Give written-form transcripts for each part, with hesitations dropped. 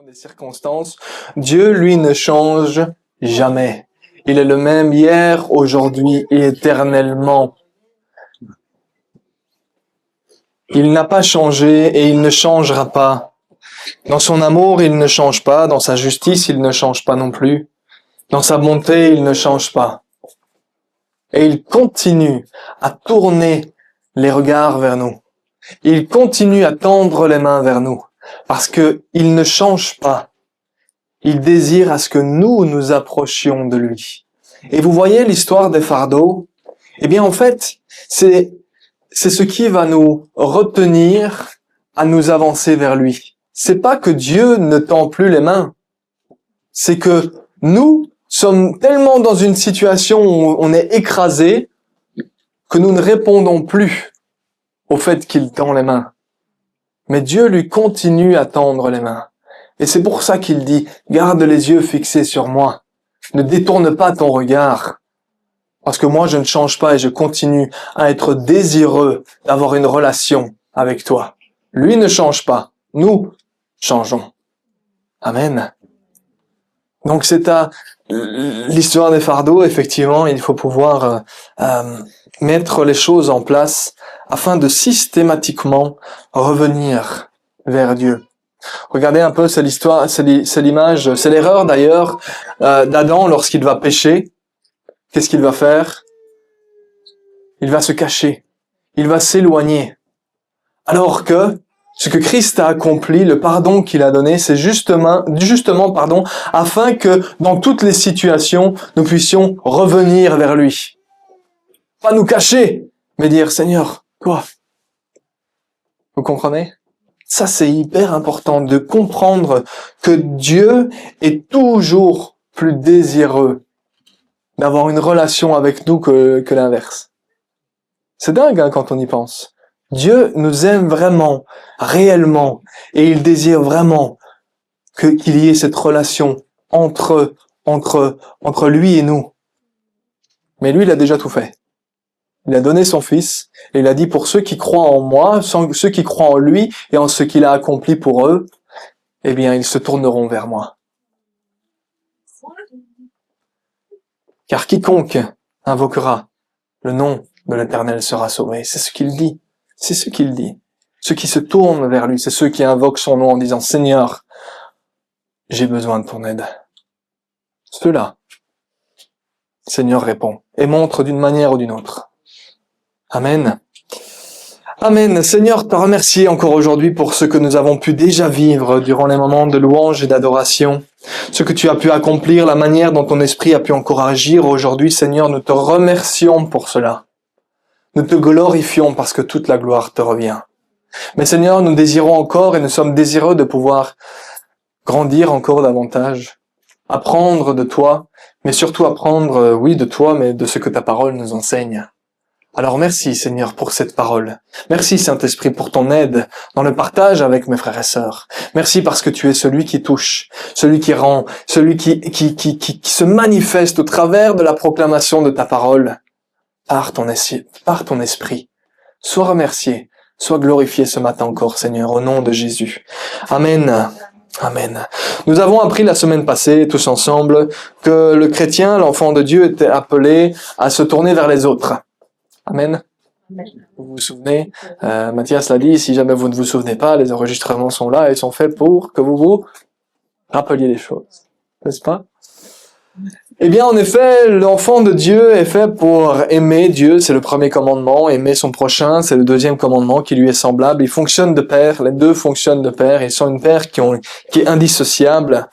des circonstances, Dieu, lui, ne change jamais. Il est le même hier, aujourd'hui et éternellement. Il n'a pas changé et il ne changera pas. Dans son amour, il ne change pas. Dans sa justice, il ne change pas non plus. Dans sa bonté, il ne change pas. Et il continue à tourner les regards vers nous. Il continue à tendre les mains vers nous. Parce que il ne change pas. Il désire à ce que nous nous approchions de lui. Et vous voyez l'histoire des fardeaux? Eh bien, en fait, c'est ce qui va nous retenir à nous avancer vers lui. C'est pas que Dieu ne tend plus les mains. C'est que nous sommes tellement dans une situation où on est écrasé que nous ne répondons plus au fait qu'il tend les mains. Mais Dieu lui continue à tendre les mains. Et c'est pour ça qu'il dit, garde les yeux fixés sur moi. Ne détourne pas ton regard. Parce que moi, je ne change pas et je continue à être désireux d'avoir une relation avec toi. Lui ne change pas. Nous changeons. Amen. Donc c'est à l'histoire des fardeaux, effectivement, il faut pouvoir mettre les choses en place afin de systématiquement revenir vers Dieu. Regardez un peu, c'est l'histoire, c'est l'image, c'est l'erreur d'ailleurs d'Adam lorsqu'il va pécher. Qu'est-ce qu'il va faire? Il va se cacher. Il va s'éloigner. Alors que ce que Christ a accompli, le pardon qu'il a donné, c'est justement, afin que dans toutes les situations, nous puissions revenir vers lui. Pas nous cacher, mais dire, Seigneur, toi. Vous comprenez? Ça, c'est hyper important de comprendre que Dieu est toujours plus désireux d'avoir une relation avec nous que l'inverse. C'est dingue quand on y pense. Dieu nous aime vraiment, réellement, et il désire vraiment qu'il y ait cette relation entre lui et nous. Mais lui, il a déjà tout fait. Il a donné son Fils, et il a dit pour ceux qui croient en moi, ceux qui croient en lui et en ce qu'il a accompli pour eux, eh bien, ils se tourneront vers moi. Car quiconque invoquera le nom de l'Éternel sera sauvé. C'est ce qu'il dit. C'est ce qu'il dit. Ceux qui se tournent vers lui, c'est ceux qui invoquent son nom en disant « Seigneur, j'ai besoin de ton aide ». Ceux-là, Seigneur répond et montre d'une manière ou d'une autre. Amen. Amen. Seigneur, te remercier encore aujourd'hui pour ce que nous avons pu déjà vivre durant les moments de louange et d'adoration. Ce que tu as pu accomplir, la manière dont ton esprit a pu encore agir aujourd'hui, Seigneur, nous te remercions pour cela. Nous te glorifions parce que toute la gloire te revient. Mais Seigneur, nous désirons encore et nous sommes désireux de pouvoir grandir encore davantage, apprendre de toi, mais surtout apprendre, oui, de toi, mais de ce que ta parole nous enseigne. Alors merci Seigneur pour cette parole. Merci Saint-Esprit pour ton aide dans le partage avec mes frères et sœurs. Merci parce que tu es celui qui touche, celui qui rend, celui qui se manifeste au travers de la proclamation de ta parole par ton esprit. Sois remercié, sois glorifié ce matin encore Seigneur, au nom de Jésus. Amen. Amen. Nous avons appris la semaine passée, tous ensemble, que le chrétien, l'enfant de Dieu, était appelé à se tourner vers les autres. Amen. Vous vous souvenez, Mathias l'a dit, si jamais vous ne vous souvenez pas, les enregistrements sont là et ils sont faits pour que vous vous rappeliez les choses. N'est-ce pas? Eh bien, en effet, l'enfant de Dieu est fait pour aimer Dieu, c'est le premier commandement, aimer son prochain, c'est le deuxième commandement qui lui est semblable. Ils fonctionnent de pair, les deux fonctionnent de pair, ils sont une paire qui est indissociable.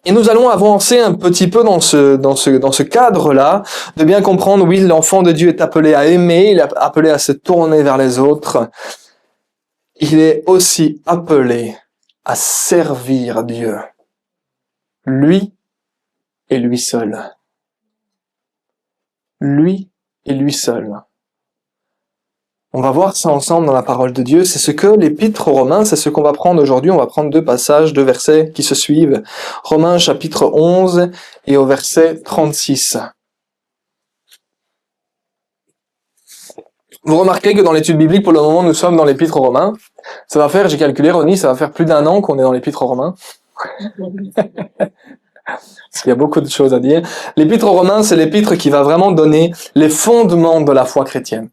Et nous allons avancer un petit peu dans ce cadre-là, de bien comprendre, oui, l'enfant de Dieu est appelé à aimer, il est appelé à se tourner vers les autres. Il est aussi appelé à servir Dieu. Lui et lui seul. Lui et lui seul. On va voir ça ensemble dans la parole de Dieu. C'est ce que l'épître aux Romains, c'est ce qu'on va prendre aujourd'hui. On va prendre deux versets qui se suivent. Romains chapitre 11 et au verset 36. Vous remarquez que dans l'étude biblique, pour le moment, nous sommes dans l'épître aux Romains. Ça va faire, j'ai calculé, Ronnie, ça va faire plus d'1 an qu'on est dans l'Épître aux Romains. Parce qu'il y a beaucoup de choses à dire. L'Épître aux Romains, c'est l'épître qui va vraiment donner les fondements de la foi chrétienne.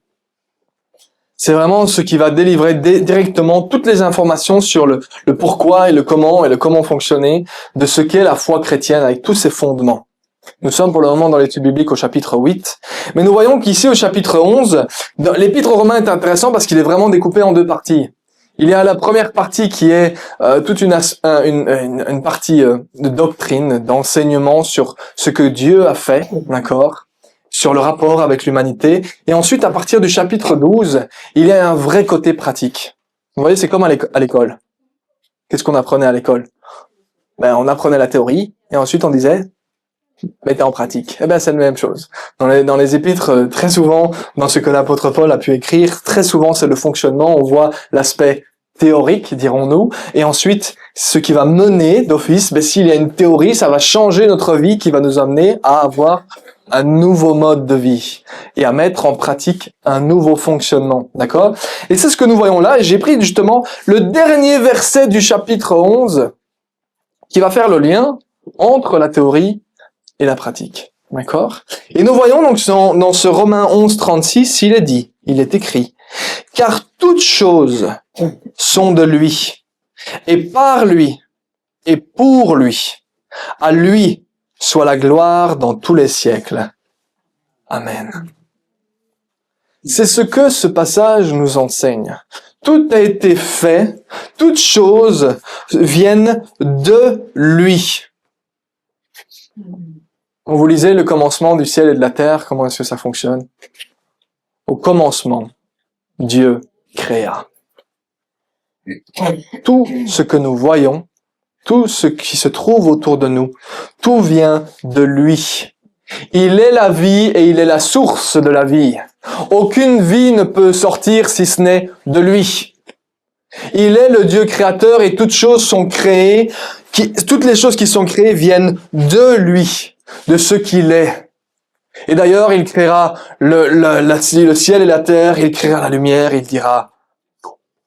C'est vraiment ce qui va délivrer directement toutes les informations sur le pourquoi et le comment fonctionner de ce qu'est la foi chrétienne avec tous ses fondements. Nous sommes pour le moment dans l'étude biblique au chapitre 8, mais nous voyons qu'ici au chapitre 11, l'Épître aux Romains est intéressant parce qu'il est vraiment découpé en 2 parties. Il y a la première partie qui est toute une partie de doctrine, d'enseignement sur ce que Dieu a fait, d'accord, sur le rapport avec l'humanité. Et ensuite, à partir du chapitre 12, il y a un vrai côté pratique. Vous voyez, c'est comme à l'école. Qu'est-ce qu'on apprenait à l'école? On apprenait la théorie, et ensuite on disait, mettez en pratique. C'est la même chose. Dans les épîtres, très souvent, dans ce que l'apôtre Paul a pu écrire, très souvent c'est le fonctionnement, on voit l'aspect théorique, dirons-nous, et ensuite, ce qui va mener d'office, s'il y a une théorie, ça va changer notre vie, qui va nous amener à avoir un nouveau mode de vie, et à mettre en pratique un nouveau fonctionnement, d'accord? Et c'est ce que nous voyons là, et j'ai pris justement le dernier verset du chapitre 11, qui va faire le lien entre la théorie et la pratique. D'accord? Et nous voyons donc dans ce Romains 11, 36, il est écrit, « Car toutes choses sont de lui, et par lui, et pour lui. À lui soit la gloire dans tous les siècles. Amen. » C'est ce que ce passage nous enseigne. Tout a été fait, toutes choses viennent de lui. Quand vous lisez le commencement du ciel et de la terre, comment est-ce que ça fonctionne? Au commencement, Dieu créa. Tout ce que nous voyons, tout ce qui se trouve autour de nous, tout vient de lui. Il est la vie et il est la source de la vie. Aucune vie ne peut sortir si ce n'est de lui. Il est le Dieu créateur et toutes choses sont créées, toutes les choses qui sont créées viennent de lui, de ce qu'il est. Et d'ailleurs, il créera le ciel et la terre, il créera la lumière, il dira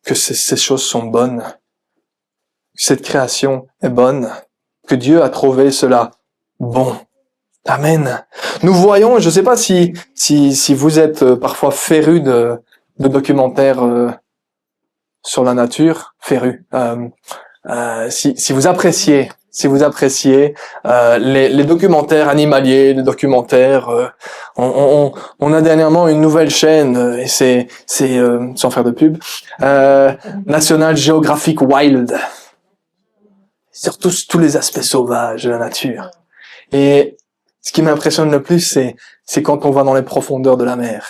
que ces choses sont bonnes, que cette création est bonne, que Dieu a trouvé cela bon. Amen. Nous voyons, je ne sais pas si vous êtes parfois férus de documentaires sur la nature, férus. Si vous appréciez les documentaires animaliers, les documentaires, on a dernièrement une nouvelle chaîne et c'est sans faire de pub, National Geographic Wild, sur tous les aspects sauvages de la nature. Et ce qui m'impressionne le plus, c'est quand on va dans les profondeurs de la mer.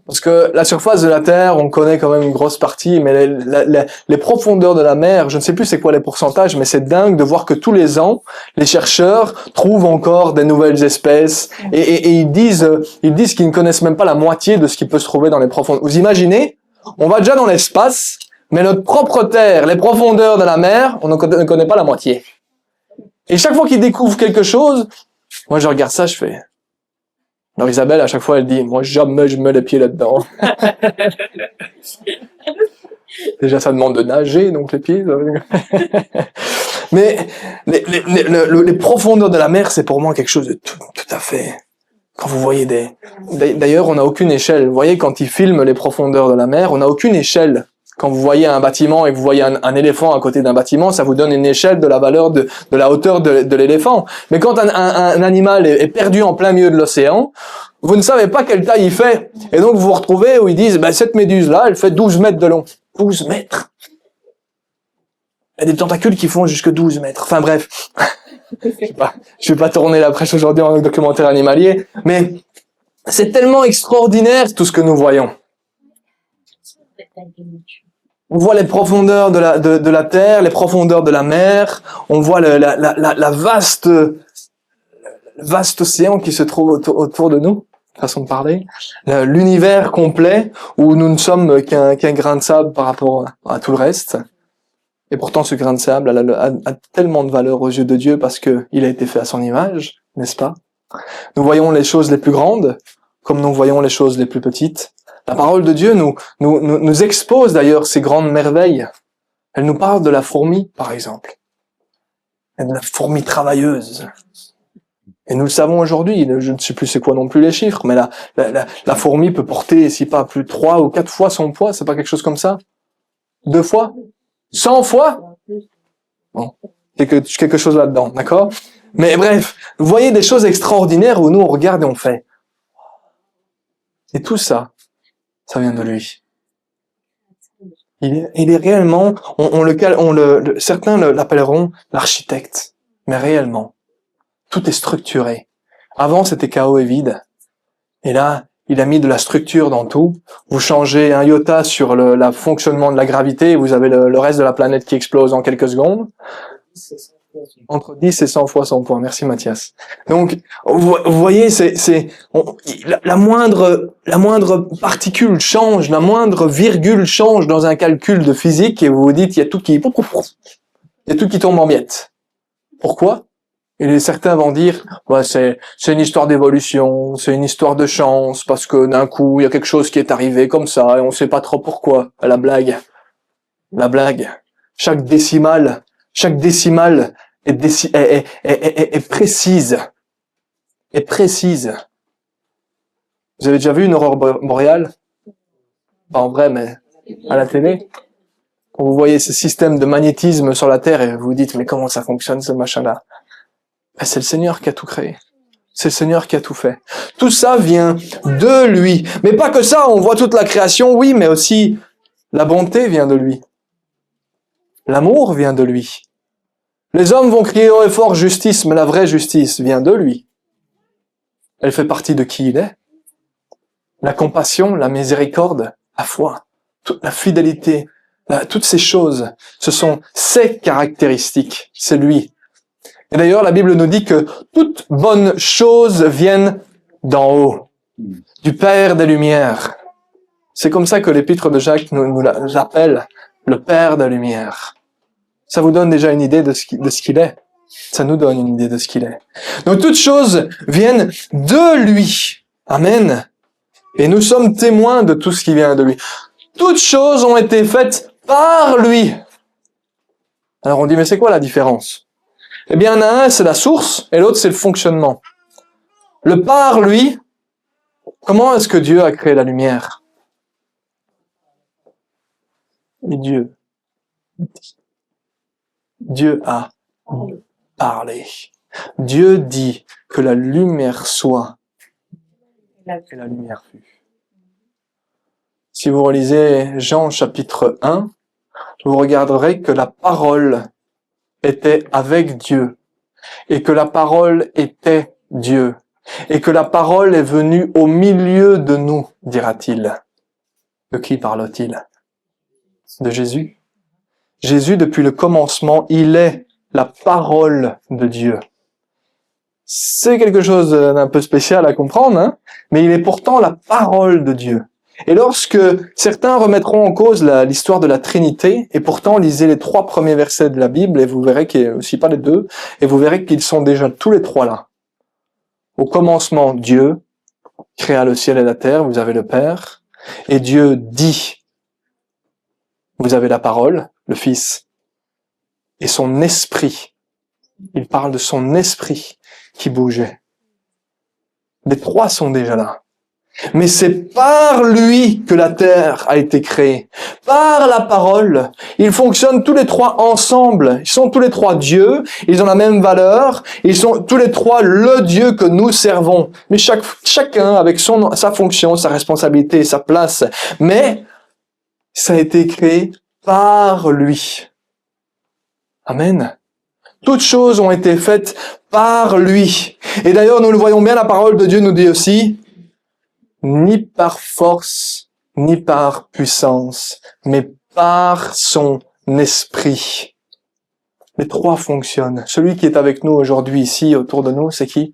Parce que la surface de la Terre, on connaît quand même une grosse partie, mais les profondeurs de la mer, je ne sais plus c'est quoi les pourcentages, mais c'est dingue de voir que tous les ans, les chercheurs trouvent encore des nouvelles espèces et ils disent qu'ils ne connaissent même pas la moitié de ce qui peut se trouver dans les profondeurs. Vous imaginez? On va déjà dans l'espace, mais notre propre Terre, les profondeurs de la mer, on ne connaît pas la moitié. Et chaque fois qu'ils découvrent quelque chose, moi je regarde ça, je fais... Alors Isabelle, à chaque fois, elle dit, moi jamais je mets les pieds là-dedans. Déjà, ça demande de nager, donc les pieds. Mais les profondeurs de la mer, c'est pour moi quelque chose de tout à fait... Quand vous voyez D'ailleurs, on n'a aucune échelle. Vous voyez, quand ils filment les profondeurs de la mer, on n'a aucune échelle. Quand vous voyez un bâtiment et que vous voyez un éléphant à côté d'un bâtiment, ça vous donne une échelle de la valeur de la hauteur de l'éléphant. Mais quand un animal est perdu en plein milieu de l'océan, vous ne savez pas quelle taille il fait. Et donc vous vous retrouvez où ils disent, cette méduse-là, elle fait 12 mètres de long. 12 mètres. Il y a des tentacules qui font jusque 12 mètres. Enfin bref. Je vais pas tourner la prêche aujourd'hui en documentaire animalier, mais c'est tellement extraordinaire tout ce que nous voyons. On voit les profondeurs de la terre, les profondeurs de la mer, on voit la vaste océan qui se trouve autour de nous, façon de parler, l'univers complet où nous ne sommes qu'un grain de sable par rapport à tout le reste. Et pourtant, ce grain de sable a tellement de valeur aux yeux de Dieu parce que il a été fait à son image, n'est-ce pas? Nous voyons les choses les plus grandes, comme nous voyons les choses les plus petites. La parole de Dieu nous expose d'ailleurs ces grandes merveilles. Elle nous parle de la fourmi, par exemple. Et de la fourmi travailleuse. Et nous le savons aujourd'hui, je ne sais plus c'est quoi non plus les chiffres, mais la fourmi peut porter, si pas plus, 3 ou 4 fois son poids, c'est pas quelque chose comme ça? 2 fois? 100 fois? Bon, quelque chose là-dedans, d'accord? Mais bref, vous voyez des choses extraordinaires où nous on regarde et on fait. Et tout ça, ça vient de lui. Il est réellement, certains l'appelleront l'architecte, mais réellement, tout est structuré. Avant, c'était chaos et vide. Et là, il a mis de la structure dans tout. Vous changez un iota sur le fonctionnement de la gravité et vous avez le reste de la planète qui explose en quelques secondes. Entre 10 et 100 fois son poids. Merci Mathias. Donc, vous voyez, la moindre particule change, la moindre virgule change dans un calcul de physique et vous vous dites, il y a tout qui tombe en miettes. Pourquoi? Et certains vont dire, c'est une histoire d'évolution, c'est une histoire de chance, parce que d'un coup, il y a quelque chose qui est arrivé comme ça, et on sait pas trop pourquoi. La blague. Chaque décimale est précise. Est précise. Vous avez déjà vu une aurore boréale? Pas en vrai, mais à la télé. Quand vous voyez ce système de magnétisme sur la Terre, et vous vous dites, mais comment ça fonctionne, ce machin-là? C'est le Seigneur qui a tout créé. C'est le Seigneur qui a tout fait. Tout ça vient de lui. Mais pas que ça, on voit toute la création, oui, mais aussi la bonté vient de lui. L'amour vient de lui. Les hommes vont crier haut et fort justice, mais la vraie justice vient de lui. Elle fait partie de qui il est. La compassion, la miséricorde, la foi, toute la fidélité, toutes ces choses, ce sont ses caractéristiques. C'est lui. Et d'ailleurs, la Bible nous dit que toutes bonnes choses viennent d'en haut, du Père des Lumières. C'est comme ça que l'épître de Jacques nous l'appelle, le Père des Lumières. Ça vous donne déjà une idée de ce qu'il est. Ça nous donne une idée de ce qu'il est. Donc toutes choses viennent de lui. Amen. Et nous sommes témoins de tout ce qui vient de lui. Toutes choses ont été faites par lui. Alors on dit, mais c'est quoi la différence? Eh bien, il y en a un, c'est la source, et l'autre, c'est le fonctionnement. Le par lui, comment est-ce que Dieu a créé la lumière? Et Dieu a parlé. Dieu dit que la lumière soit, et la lumière fut. Si vous relisez Jean chapitre 1, vous regarderez que la parole était avec Dieu, et que la parole était Dieu, et que la parole est venue au milieu de nous, dira-t-il. De qui parle-t-il? De Jésus. Jésus, depuis le commencement, il est la parole de Dieu. C'est quelque chose d'un peu spécial à comprendre, hein, mais il est pourtant la parole de Dieu. Et lorsque certains remettront en cause l'histoire de la Trinité, et pourtant lisez les 3 premiers versets de la Bible, et vous verrez qu'il n'y a aussi pas les 2, et vous verrez qu'ils sont déjà tous les 3 là. Au commencement, Dieu créa le ciel et la terre, vous avez le Père, et Dieu dit, vous avez la parole, le Fils, et son esprit. Il parle de son esprit qui bougeait. Les 3 sont déjà là. Mais c'est par lui que la terre a été créée. Par la parole. Ils fonctionnent tous les 3 ensemble. Ils sont tous les 3 Dieu. Ils ont la même valeur. Ils sont tous les 3 le Dieu que nous servons. Mais chacun avec sa fonction, sa responsabilité, sa place. Mais ça a été créé par lui. Amen. Toutes choses ont été faites par lui. Et d'ailleurs, nous le voyons bien, la parole de Dieu nous dit aussi, ni par force, ni par puissance, mais par son esprit. Les 3 fonctionnent. Celui qui est avec nous aujourd'hui, ici, autour de nous, c'est qui?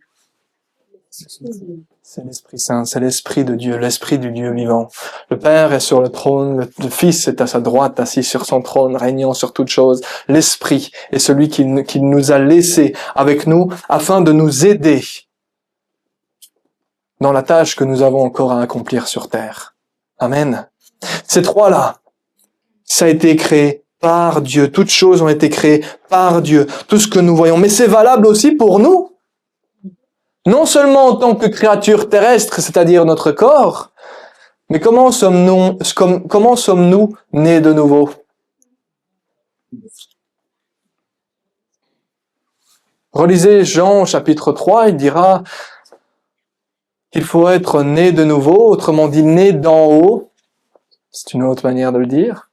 C'est l'Esprit Saint, c'est l'Esprit de Dieu, l'Esprit du Dieu vivant. Le Père est sur le trône, le Fils est à sa droite, assis sur son trône, régnant sur toutes choses. L'Esprit est celui qui nous a laissés avec nous afin de nous aider dans la tâche que nous avons encore à accomplir sur terre. Amen. Ces trois-là, ça a été créé par Dieu. Toutes choses ont été créées par Dieu. Tout ce que nous voyons. Mais c'est valable aussi pour nous. Non seulement en tant que créature terrestre, c'est-à-dire notre corps, mais comment sommes-nous nés de nouveau? Relisez Jean chapitre 3, il dira qu'il faut être né de nouveau, autrement dit né d'en haut. C'est une autre manière de le dire.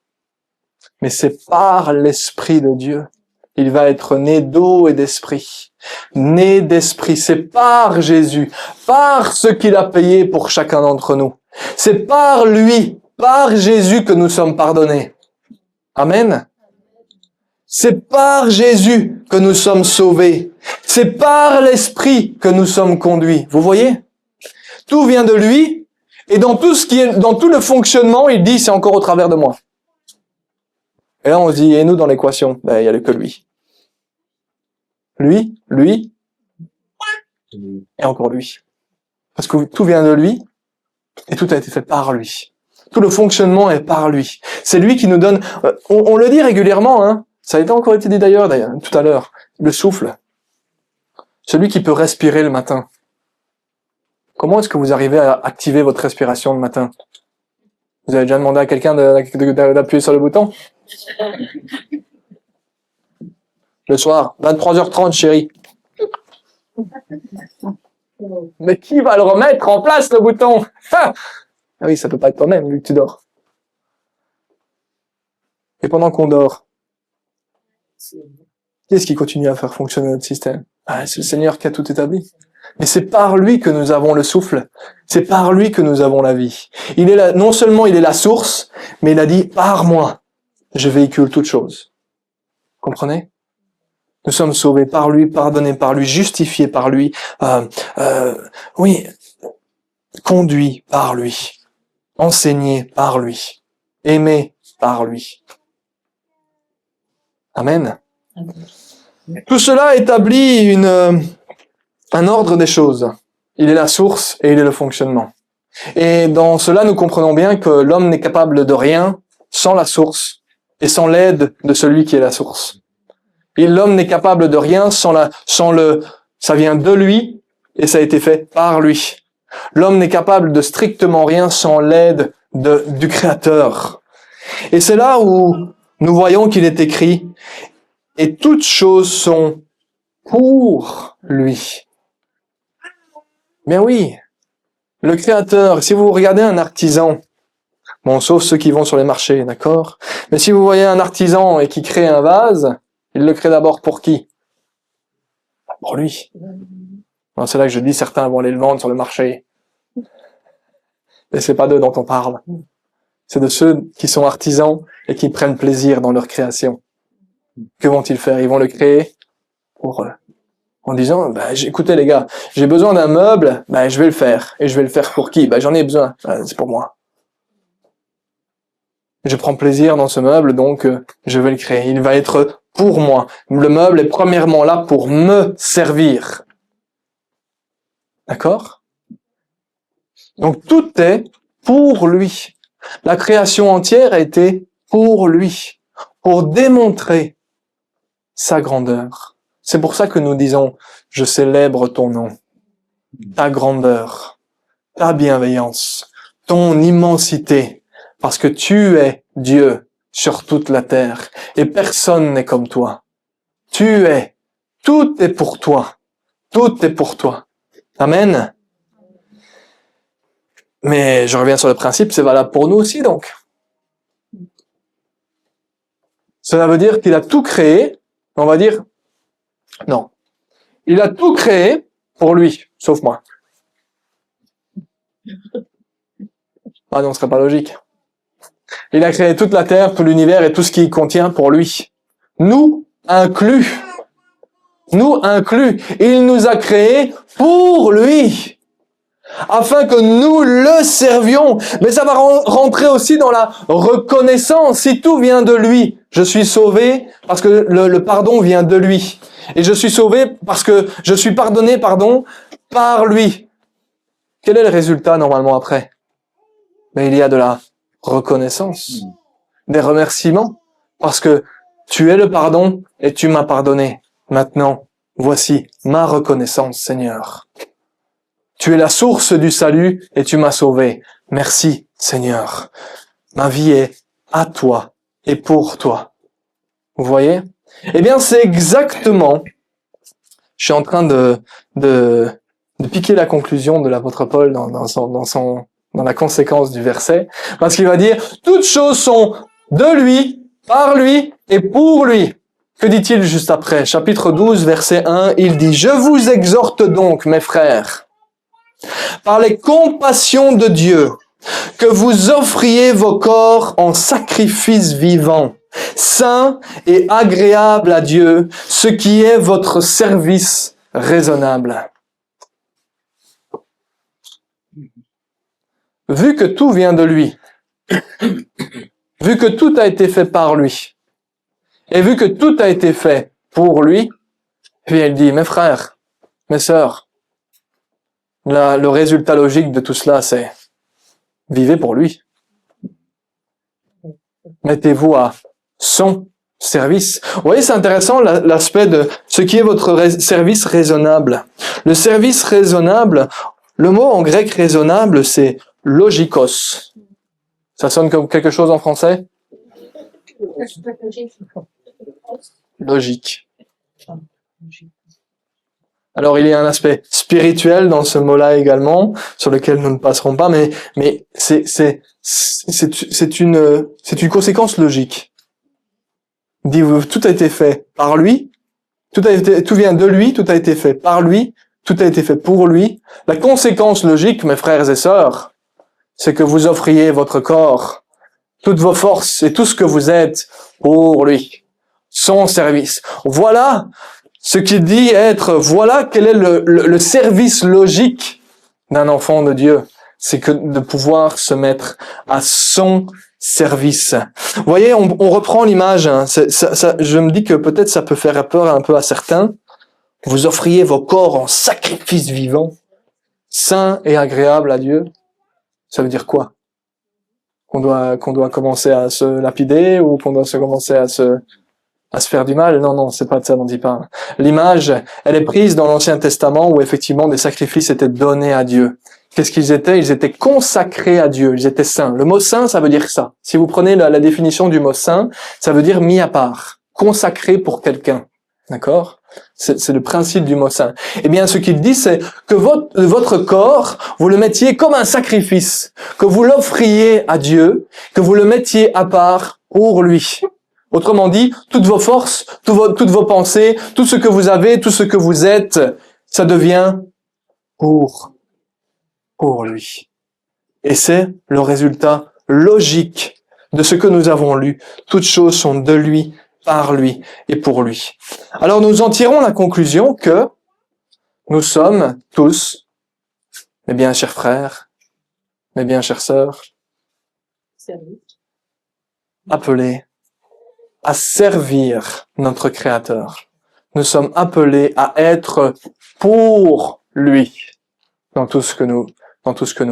Mais c'est par l'Esprit de Dieu. Il va être né d'eau et d'esprit. Né d'esprit, c'est par Jésus, par ce qu'il a payé pour chacun d'entre nous. C'est par lui, par Jésus que nous sommes pardonnés. Amen. C'est par Jésus que nous sommes sauvés. C'est par l'Esprit que nous sommes conduits. Vous voyez? Tout vient de lui, et dans tout le fonctionnement, il dit, c'est encore au travers de moi. Et là, on se dit, et nous dans l'équation? Ben, il n'y a que lui. Lui, et encore lui. Parce que tout vient de lui, et tout a été fait par lui. Tout le fonctionnement est par lui. C'est lui qui nous donne, on le dit régulièrement, hein. Ça a encore été dit d'ailleurs, tout à l'heure. Le souffle. Celui qui peut respirer le matin. Comment est-ce que vous arrivez à activer votre respiration le matin? Vous avez déjà demandé à quelqu'un d'appuyer sur le bouton? Le soir, 23h30, chérie. Mais qui va le remettre en place, le bouton? Ah oui, ça peut pas être toi-même, vu que tu dors. Et pendant qu'on dort, qui est-ce qui continue à faire fonctionner notre système? Ah, c'est le Seigneur qui a tout établi. Mais c'est par lui que nous avons le souffle. C'est par lui que nous avons la vie. Non seulement il est la source, mais il a dit, par moi, je véhicule toutes choses. Comprenez? Nous sommes sauvés par lui, pardonnés par lui, justifiés par lui, conduits par lui, enseignés par lui, aimés par lui. Amen. Tout cela établit un ordre des choses. Il est la source et il est le fonctionnement. Et dans cela, nous comprenons bien que l'homme n'est capable de rien sans la source et sans l'aide de celui qui est la source. Et l'homme n'est capable de rien ça vient de lui et ça a été fait par lui. L'homme n'est capable de strictement rien sans l'aide du Créateur. Et c'est là où nous voyons qu'il est écrit « Et toutes choses sont pour lui ». Bien oui, le Créateur, si vous regardez un artisan, bon, sauf ceux qui vont sur les marchés, d'accord? Mais si vous voyez un artisan et qui crée un vase, il le crée d'abord pour qui? Pour lui. Non, c'est là que je dis, certains vont aller le vendre sur le marché. Et c'est pas d'eux dont on parle. C'est de ceux qui sont artisans et qui prennent plaisir dans leur création. Que vont-ils faire? Ils vont le créer pour eux. En disant, écoutez les gars, j'ai besoin d'un meuble, je vais le faire. Et je vais le faire pour qui? J'en ai besoin. C'est pour moi. Je prends plaisir dans ce meuble, donc je vais le créer. Il va être pour moi. Le meuble est premièrement là pour me servir. D'accord? Donc tout est pour lui. La création entière a été pour lui, pour démontrer sa grandeur. C'est pour ça que nous disons, je célèbre ton nom, ta grandeur, ta bienveillance, ton immensité, parce que tu es Dieu sur toute la terre et personne n'est comme toi. Tu es, tout est pour toi, tout est pour toi. Amen. Mais je reviens sur le principe, c'est valable pour nous aussi donc. Cela veut dire qu'il a tout créé, on va dire, non. Il a tout créé pour lui, sauf moi. Ah non, ce serait pas logique. Il a créé toute la terre, tout l'univers et tout ce qui y contient pour lui. Nous inclus. Nous inclus. Il nous a créés pour lui. Afin que nous le servions. Mais ça va rentrer aussi dans la reconnaissance. Si tout vient de lui, je suis sauvé parce que le pardon vient de lui. Et je suis sauvé parce que je suis pardonné, par lui. Quel est le résultat normalement après? Mais il y a de la reconnaissance, des remerciements, parce que tu es le pardon et tu m'as pardonné. Maintenant, voici ma reconnaissance, Seigneur. Tu es la source du salut et tu m'as sauvé. Merci, Seigneur. Ma vie est à toi et pour toi. Vous voyez? Eh bien, c'est exactement, je suis en train de piquer la conclusion de l'apôtre Paul dans la conséquence du verset, parce qu'il va dire, toutes choses sont de lui, par lui et pour lui. Que dit-il juste après? Chapitre 12, verset 1, il dit, je vous exhorte donc, mes frères, par les compassions de Dieu, que vous offriez vos corps en sacrifice vivant, saint et agréable à Dieu, ce qui est votre service raisonnable. Vu que tout vient de lui, vu que tout a été fait par lui, et vu que tout a été fait pour lui, puis elle dit, mes frères, mes sœurs, le résultat logique de tout cela, c'est vivez pour lui. Mettez-vous à son service. Vous voyez, c'est intéressant l'aspect de ce qui est votre service raisonnable. Le service raisonnable, le mot en grec raisonnable, c'est logikos. Ça sonne comme quelque chose en français? Logique. Alors, il y a un aspect spirituel dans ce mot-là également, sur lequel nous ne passerons pas, mais c'est une conséquence logique. Dit, tout a été fait par lui, tout vient de lui, tout a été fait par lui, tout a été fait pour lui. La conséquence logique, mes frères et sœurs, c'est que vous offriez votre corps, toutes vos forces et tout ce que vous êtes pour lui, son service. Voilà ce qu'il dit être, voilà quel est le service logique d'un enfant de Dieu. C'est que de pouvoir se mettre à son service. Vous voyez, on reprend l'image. Hein. Je me dis que peut-être ça peut faire peur un peu à certains. Vous offriez vos corps en sacrifice vivant, saint et agréable à Dieu. Ça veut dire quoi? Qu'on doit commencer à se lapider ou qu'on doit commencer à se faire du mal? Non, c'est pas de ça dont il parle. L'image, elle est prise dans l'Ancien Testament où effectivement des sacrifices étaient donnés à Dieu. Qu'est-ce qu'ils étaient? Ils étaient consacrés à Dieu, ils étaient saints. Le mot saint, ça veut dire ça. Si vous prenez la définition du mot saint, ça veut dire mis à part, consacré pour quelqu'un. D'accord? C'est le principe du mot saint. Eh bien, ce qu'il dit, c'est que votre corps, vous le mettiez comme un sacrifice, que vous l'offriez à Dieu, que vous le mettiez à part pour lui. Autrement dit, toutes vos forces, toutes vos pensées, tout ce que vous avez, tout ce que vous êtes, ça devient pour lui. Et c'est le résultat logique de ce que nous avons lu. Toutes choses sont de lui, par lui et pour lui. Alors nous en tirons la conclusion que nous sommes tous, mes bien chers frères, mes bien chères sœurs, appelés à servir notre Créateur. Nous sommes appelés à être pour lui dans tout ce que nous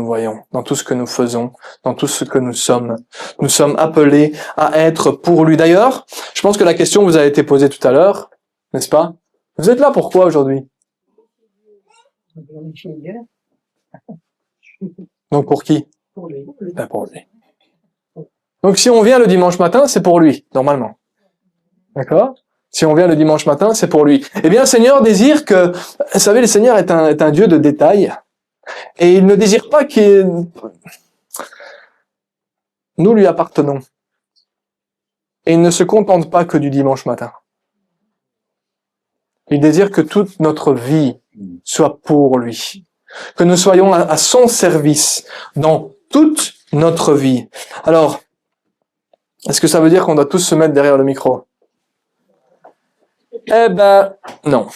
voyons, dans tout ce que nous faisons, dans tout ce que nous sommes. Nous sommes appelés à être pour lui. D'ailleurs, je pense que la question vous a été posée tout à l'heure, n'est-ce pas? Vous êtes là pourquoi aujourd'hui? Donc pour qui? Pour lui. Ben pour lui. Donc si on vient le dimanche matin, c'est pour lui, normalement. D'accord? Si on vient le dimanche matin, c'est pour lui. Eh bien, le Seigneur désire que... Vous savez, le Seigneur est un Dieu de détails. Et il ne désire pas que nous lui appartenons. Et il ne se contente pas que du dimanche matin. Il désire que toute notre vie soit pour lui. Que nous soyons à son service dans toute notre vie. Alors, est-ce que ça veut dire qu'on doit tous se mettre derrière le micro? Eh ben, non.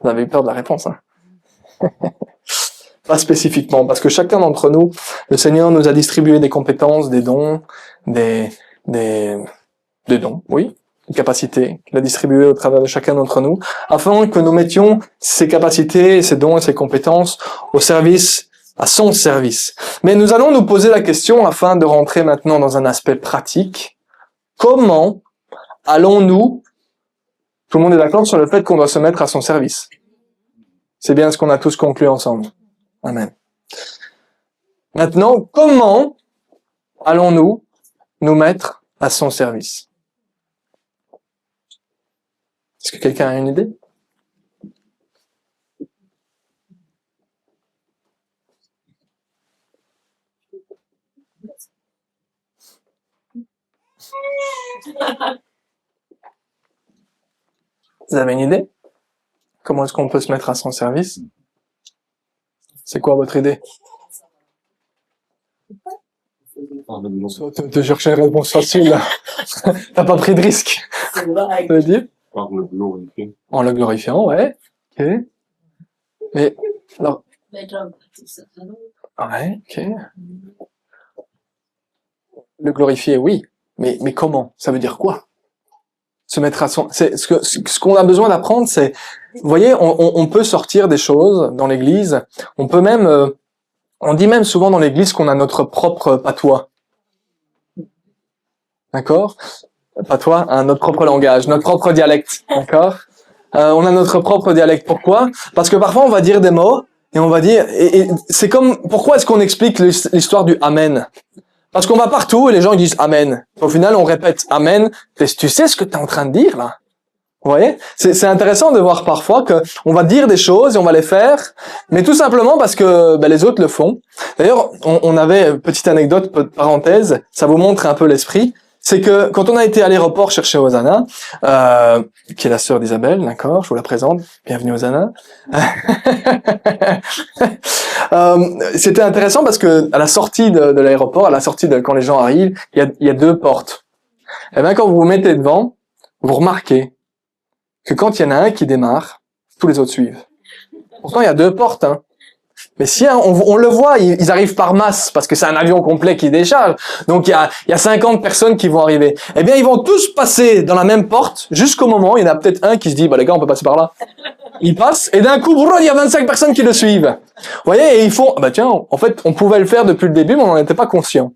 Vous avez eu peur de la réponse, hein? Pas spécifiquement, parce que chacun d'entre nous, le Seigneur nous a distribué des compétences, des dons, des dons, oui, des capacités qu'il a distribuées au travers de chacun d'entre nous, afin que nous mettions ces capacités, ces dons et ces compétences au service à son service. Mais nous allons nous poser la question, afin de rentrer maintenant dans un aspect pratique, comment allons-nous, tout le monde est d'accord sur le fait qu'on doit se mettre à son service. C'est bien ce qu'on a tous conclu ensemble. Amen. Maintenant, comment allons-nous nous mettre à son service? Est-ce que quelqu'un a une idée? Vous avez une idée? Comment est-ce qu'on peut se mettre à son service? C'est quoi votre idée? Te chercher une réponse facile, là. T'as pas pris de risque. Ça veut dire? En le glorifiant, ouais. Ok. Mais, alors. Ouais, ok. Le glorifier, oui. Mais comment? Ça veut dire quoi? Se mettre à son, c'est ce qu'on a besoin d'apprendre, c'est, vous voyez, on peut sortir des choses dans l'église. On peut même, on dit même souvent dans l'église qu'on a notre propre patois. D'accord? Patois, hein, notre propre langage, notre propre dialecte. D'accord? On a notre propre dialecte. Pourquoi? Parce que parfois on va dire des mots et on va dire, et c'est comme, pourquoi est-ce qu'on explique l'histoire du Amen? Parce qu'on va partout et les gens ils disent Amen. Au final, on répète Amen. Tu sais ce que tu es en train de dire là? Vous voyez? C'est intéressant de voir parfois que on va dire des choses et on va les faire, mais tout simplement parce que les autres le font. D'ailleurs, on avait petite anecdote, parenthèse, ça vous montre un peu l'esprit. C'est que quand on a été à l'aéroport chercher Hosanna, qui est la sœur d'Isabelle, d'accord, je vous la présente, bienvenue Hosanna. C'était intéressant parce que à la sortie de l'aéroport, à la sortie quand les gens arrivent, il y a deux portes. Et bien quand vous vous mettez devant, vous remarquez que quand il y en a un qui démarre, tous les autres suivent. Pourtant il y a deux portes, hein. Mais si on le voit, ils arrivent par masse, parce que c'est un avion complet qui décharge. Donc il y a 50 personnes qui vont arriver. Eh bien, ils vont tous passer dans la même porte, jusqu'au moment, il y en a peut-être un qui se dit, les gars, on peut passer par là. Il passe, et d'un coup, il y a 25 personnes qui le suivent. Vous voyez, et ils font, tiens, en fait, on pouvait le faire depuis le début, mais on n'en était pas conscient.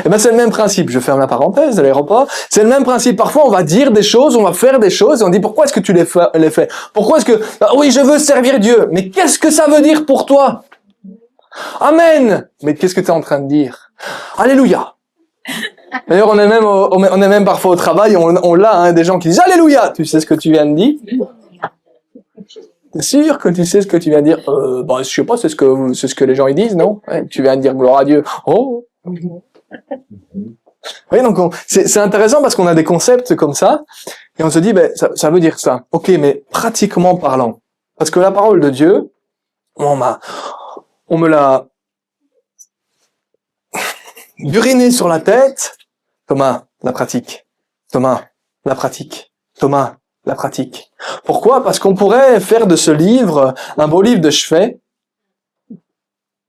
Eh ben, c'est le même principe. Je ferme la parenthèse de l'aéroport. C'est le même principe. Parfois, on va dire des choses, on va faire des choses, et on dit, pourquoi est-ce que tu les fais? Pourquoi est-ce que, oui, je veux servir Dieu. Mais qu'est-ce que ça veut dire pour toi? Amen! Mais qu'est-ce que tu es en train de dire? Alléluia! D'ailleurs, on est même parfois au travail, on l'a, hein, des gens qui disent Alléluia! Tu sais ce que tu viens de dire? T'es sûr que tu sais ce que tu viens de dire? Je sais pas, c'est ce que les gens ils disent, non? Ouais, tu viens de dire gloire à Dieu. Oh! Oui, donc c'est intéressant parce qu'on a des concepts comme ça, et on se dit, ça veut dire ça. Ok, mais pratiquement parlant. Parce que la parole de Dieu, on me l'a buriné sur la tête. Thomas, la pratique. Thomas, la pratique. Thomas, la pratique. Pourquoi? Parce qu'on pourrait faire de ce livre un beau livre de chevet.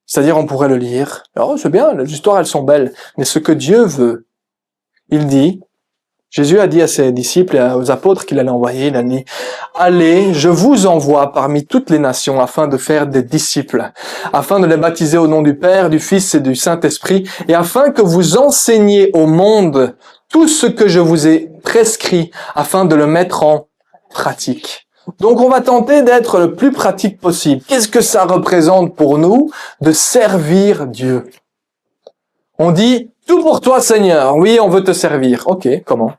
C'est-à-dire, on pourrait le lire. Alors, c'est bien, les histoires, elles sont belles. Mais ce que Dieu veut, il dit, Jésus a dit à ses disciples et aux apôtres qu'il allait envoyer, il a dit, allez, je vous envoie parmi toutes les nations afin de faire des disciples, afin de les baptiser au nom du Père, du Fils et du Saint-Esprit, et afin que vous enseigniez au monde tout ce que je vous ai prescrit, afin de le mettre en pratique. Donc on va tenter d'être le plus pratique possible. Qu'est-ce que ça représente pour nous de servir Dieu? On dit, tout pour toi Seigneur, oui, on veut te servir. Ok, comment?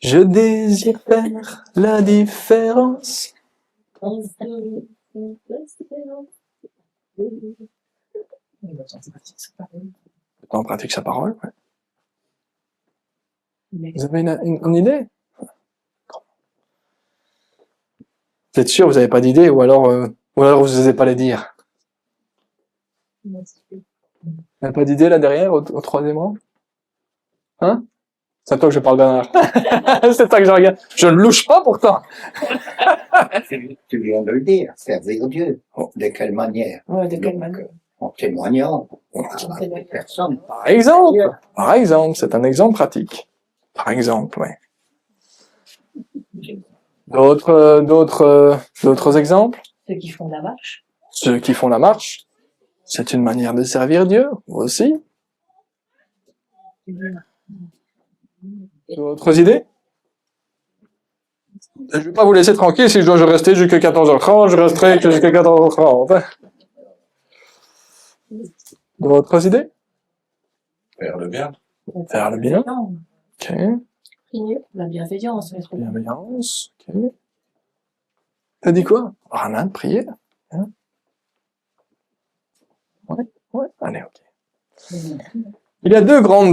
Je désire faire la différence. On pratique sa parole. Ouais. Vous avez une idée? Vous êtes sûr vous n'avez pas d'idée ou alors vous n'osez pas les dire? Vous n'avez pas d'idée là derrière au troisième rang? Hein? C'est à toi que je parle, Bernard. C'est toi que je regarde. Je ne louche pas pourtant. Tu viens de le dire, servir Dieu. De quelle manière? Ouais, de quelle manière? En témoignant à des personnes. Par exemple, c'est un exemple pratique. Par exemple, oui. D'autres exemples? Ceux qui font la marche. Ceux qui font la marche, c'est une manière de servir Dieu aussi. D'autres idées? Je vais pas vous laisser tranquille, si je dois rester jusqu'à 14h30, je resterai jusqu'à 14h30. D'autres idées? Faire le bien. Faire le bien. Ok. La bienveillance. Bienveillance. Ok. T'as dit quoi? Rien, prier. Hein? Ouais, allez, ok. Il y a deux grands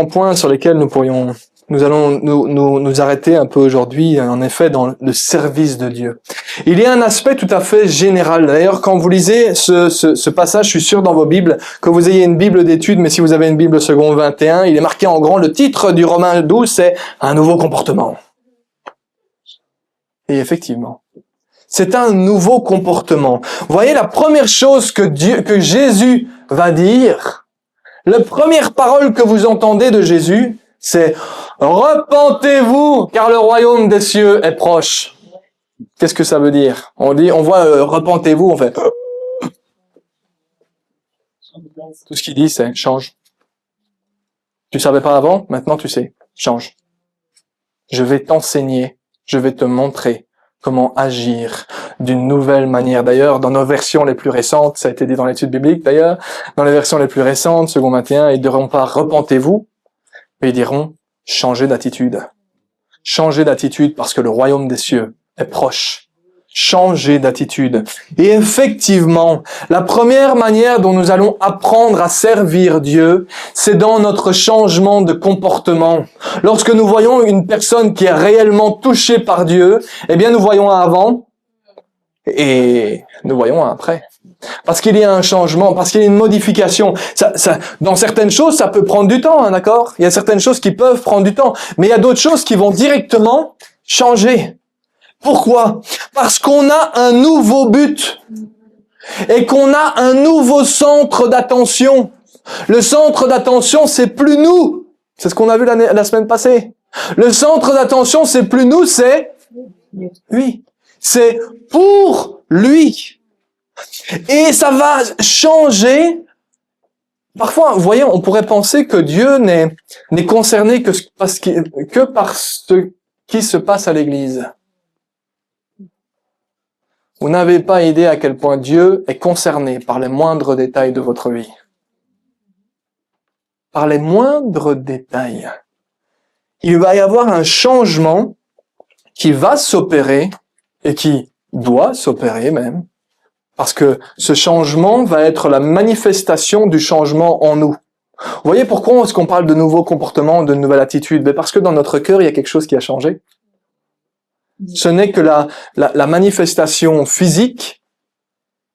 points sur lesquels nous allons nous arrêter un peu aujourd'hui, en effet, dans le service de Dieu. Il y a un aspect tout à fait général. D'ailleurs, quand vous lisez ce passage, je suis sûr dans vos Bibles, que vous ayez une Bible d'études, mais si vous avez une Bible seconde 21, il est marqué en grand, le titre du Romains 12, c'est « Un nouveau comportement ». Et effectivement, c'est un nouveau comportement. Vous voyez, la première chose que Jésus va dire, la première parole que vous entendez de Jésus, c'est « Repentez-vous, car le royaume des cieux est proche ». Qu'est-ce que ça veut dire? On voit repentez-vous », on fait tout ce qu'il dit, c'est « change ». Tu savais pas avant, maintenant tu sais, change. Je vais t'enseigner, je vais te montrer comment agir d'une nouvelle manière. D'ailleurs, dans nos versions les plus récentes, ça a été dit dans l'étude biblique d'ailleurs, dans les versions les plus récentes, second 21, ils ne diront pas « repentez-vous », mais ils diront « changez d'attitude ». Changez d'attitude parce que le royaume des cieux est proche. Changez d'attitude. Et effectivement, la première manière dont nous allons apprendre à servir Dieu, c'est dans notre changement de comportement. Lorsque nous voyons une personne qui est réellement touchée par Dieu, eh bien nous voyons un avant et nous voyons un après. Parce qu'il y a un changement, parce qu'il y a une modification. Dans certaines choses, ça peut prendre du temps, hein, d'accord? Il y a certaines choses qui peuvent prendre du temps, mais il y a d'autres choses qui vont directement changer. Pourquoi? Parce qu'on a un nouveau but et qu'on a un nouveau centre d'attention. Le centre d'attention, c'est plus nous. C'est ce qu'on a vu la semaine passée. Le centre d'attention, c'est plus nous, c'est lui. C'est pour lui. Et ça va changer. Parfois, vous voyez, on pourrait penser que Dieu n'est concerné que par ce qui se passe à l'Église. Vous n'avez pas idée à quel point Dieu est concerné par les moindres détails de votre vie. Par les moindres détails. Il va y avoir un changement qui va s'opérer et qui doit s'opérer même, parce que ce changement va être la manifestation du changement en nous. Vous voyez pourquoi est-ce qu'on parle de nouveaux comportements, de nouvelles attitudes? Mais parce que dans notre cœur, il y a quelque chose qui a changé. Ce n'est que la manifestation physique.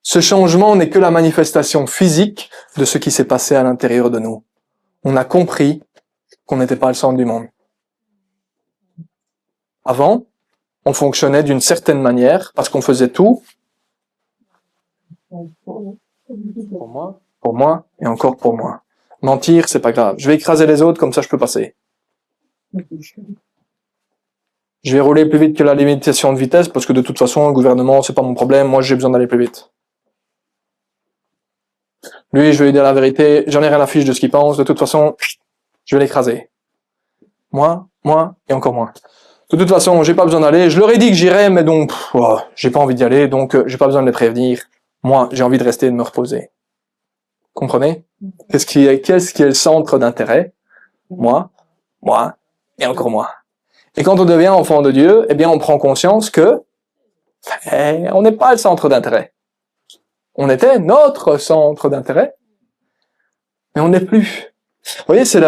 Ce changement n'est que la manifestation physique de ce qui s'est passé à l'intérieur de nous. On a compris qu'on n'était pas le centre du monde. Avant, on fonctionnait d'une certaine manière parce qu'on faisait tout pour moi et encore pour moi. Mentir, c'est pas grave. Je vais écraser les autres, comme ça je peux passer. Je vais rouler plus vite que la limitation de vitesse parce que de toute façon, le gouvernement, c'est pas mon problème. Moi, j'ai besoin d'aller plus vite. Lui, je vais lui dire la vérité. J'en ai rien à fiche de ce qu'il pense. De toute façon, je vais l'écraser. Moi, et encore moins. De toute façon, j'ai pas besoin d'aller. Je leur ai dit que j'irais, mais donc, j'ai pas envie d'y aller, donc j'ai pas besoin de les prévenir. Moi, j'ai envie de rester et de me reposer. Comprenez? Qu'est-ce qui est le centre d'intérêt? Moi, et encore moi. Et quand on devient enfant de Dieu, eh bien, on prend conscience que on n'est pas le centre d'intérêt. On était notre centre d'intérêt, mais on n'est plus. Vous voyez, c'est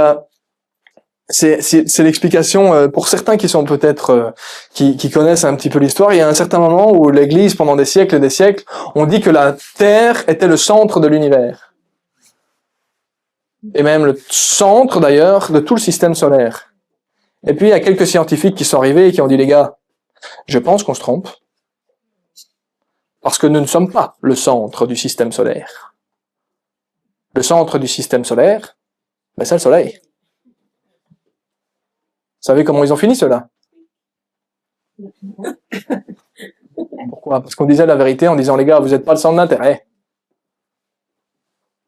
l'explication pour certains qui sont peut-être qui connaissent un petit peu l'histoire. Il y a un certain moment où l'Église, pendant des siècles et des siècles, on dit que la Terre était le centre de l'univers, et même le centre d'ailleurs de tout le système solaire. Et puis il y a quelques scientifiques qui sont arrivés et qui ont dit les gars, je pense qu'on se trompe, parce que nous ne sommes pas le centre du système solaire. Le centre du système solaire, c'est le Soleil. Vous savez comment ils ont fini cela? Pourquoi? Parce qu'on disait la vérité en disant, les gars, vous n'êtes pas le centre d'intérêt.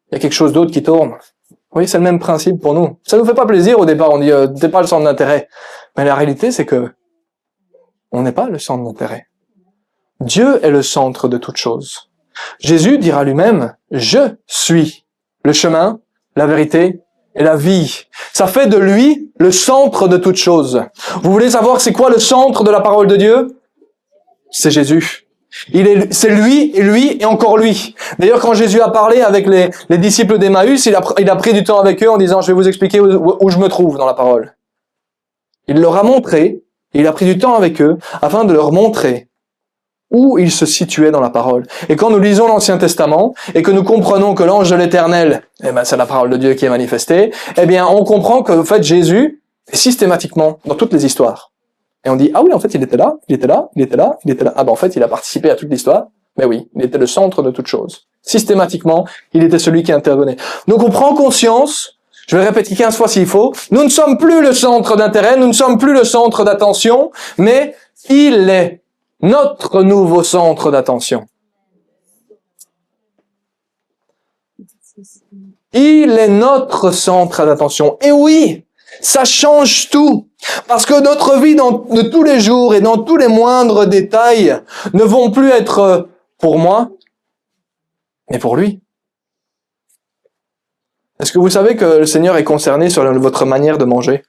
Il y a quelque chose d'autre qui tourne. Vous voyez, c'est le même principe pour nous. Ça nous fait pas plaisir au départ, on dit, t'es pas le centre d'intérêt. Mais la réalité, c'est que on n'est pas le centre d'intérêt. Dieu est le centre de toute chose. Jésus dira lui-même, je suis le chemin, la vérité et la vie. Ça fait de lui le centre de toute chose. Vous voulez savoir c'est quoi le centre de la parole de Dieu? C'est Jésus. C'est lui et encore lui. D'ailleurs, quand Jésus a parlé avec les disciples d'Emmaüs, il a pris du temps avec eux en disant, je vais vous expliquer où je me trouve dans la parole. Il leur a montré, il a pris du temps avec eux afin de leur montrer où il se situait dans la parole. Et quand nous lisons l'Ancien Testament et que nous comprenons que l'ange de l'Éternel, c'est la parole de Dieu qui est manifestée, on comprend que, en fait, Jésus est systématiquement dans toutes les histoires. Et on dit, ah oui, en fait, il était là. Ah en fait, il a participé à toute l'histoire. Mais oui, il était le centre de toute chose. Systématiquement, il était celui qui intervenait. Donc on prend conscience, je vais répéter 15 fois s'il faut, nous ne sommes plus le centre d'intérêt, nous ne sommes plus le centre d'attention, mais il est notre nouveau centre d'attention. Il est notre centre d'attention. Et oui, ça change tout. Parce que notre vie de tous les jours et dans tous les moindres détails ne vont plus être pour moi, mais pour lui. Est-ce que vous savez que le Seigneur est concerné sur votre manière de manger?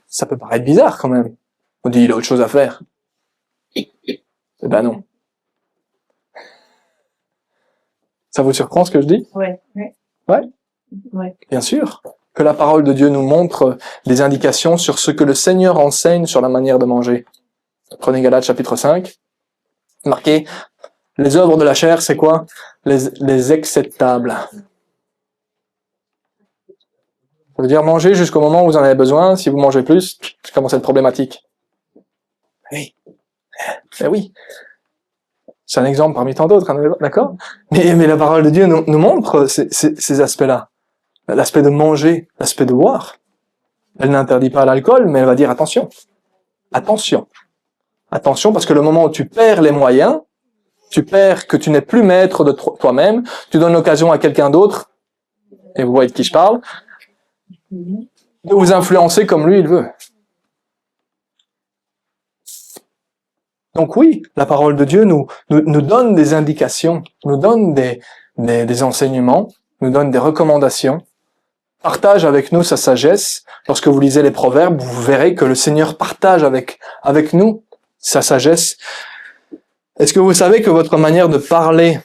Ça peut paraître bizarre quand même. On dit, il a autre chose à faire. Eh ben non. Ça vous surprend ce que je dis? Ouais. Ouais. Bien sûr. Que la parole de Dieu nous montre des indications sur ce que le Seigneur enseigne sur la manière de manger. Prenez Galates chapitre 5. Marqué, les œuvres de la chair, c'est quoi? Les acceptables. Ça veut dire manger jusqu'au moment où vous en avez besoin. Si vous mangez plus, ça commence à être problématique. Oui. Eh oui. C'est un exemple parmi tant d'autres, hein, d'accord? Mais la parole de Dieu nous montre ces aspects-là. L'aspect de manger, l'aspect de boire. Elle n'interdit pas l'alcool, mais elle va dire attention. Attention. Attention, parce que le moment où tu perds les moyens, tu perds que tu n'es plus maître de toi-même, tu donnes l'occasion à quelqu'un d'autre, et vous voyez de qui je parle, de vous influencer comme lui il veut. Donc oui, la parole de Dieu nous donne des indications, nous donne des enseignements, nous donne des recommandations, partage avec nous sa sagesse. Lorsque vous lisez les Proverbes, vous verrez que le Seigneur partage avec nous sa sagesse. Est-ce que vous savez que votre manière de parler,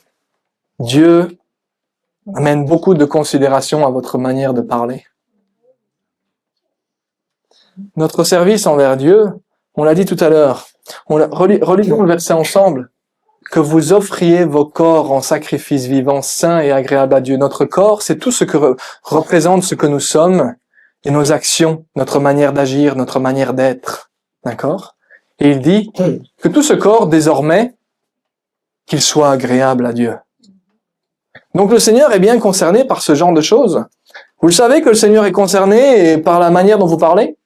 Dieu amène beaucoup de considération à votre manière de parler? Notre service envers Dieu, on l'a dit tout à l'heure, relisons le verset ensemble, que vous offriez vos corps en sacrifice vivant, saint et agréable à Dieu. Notre corps, c'est tout ce que représente ce que nous sommes et nos actions, notre manière d'agir, notre manière d'être. D'accord? Et il dit que tout ce corps, désormais, qu'il soit agréable à Dieu. Donc le Seigneur est bien concerné par ce genre de choses. Vous le savez que le Seigneur est concerné par la manière dont vous parlez?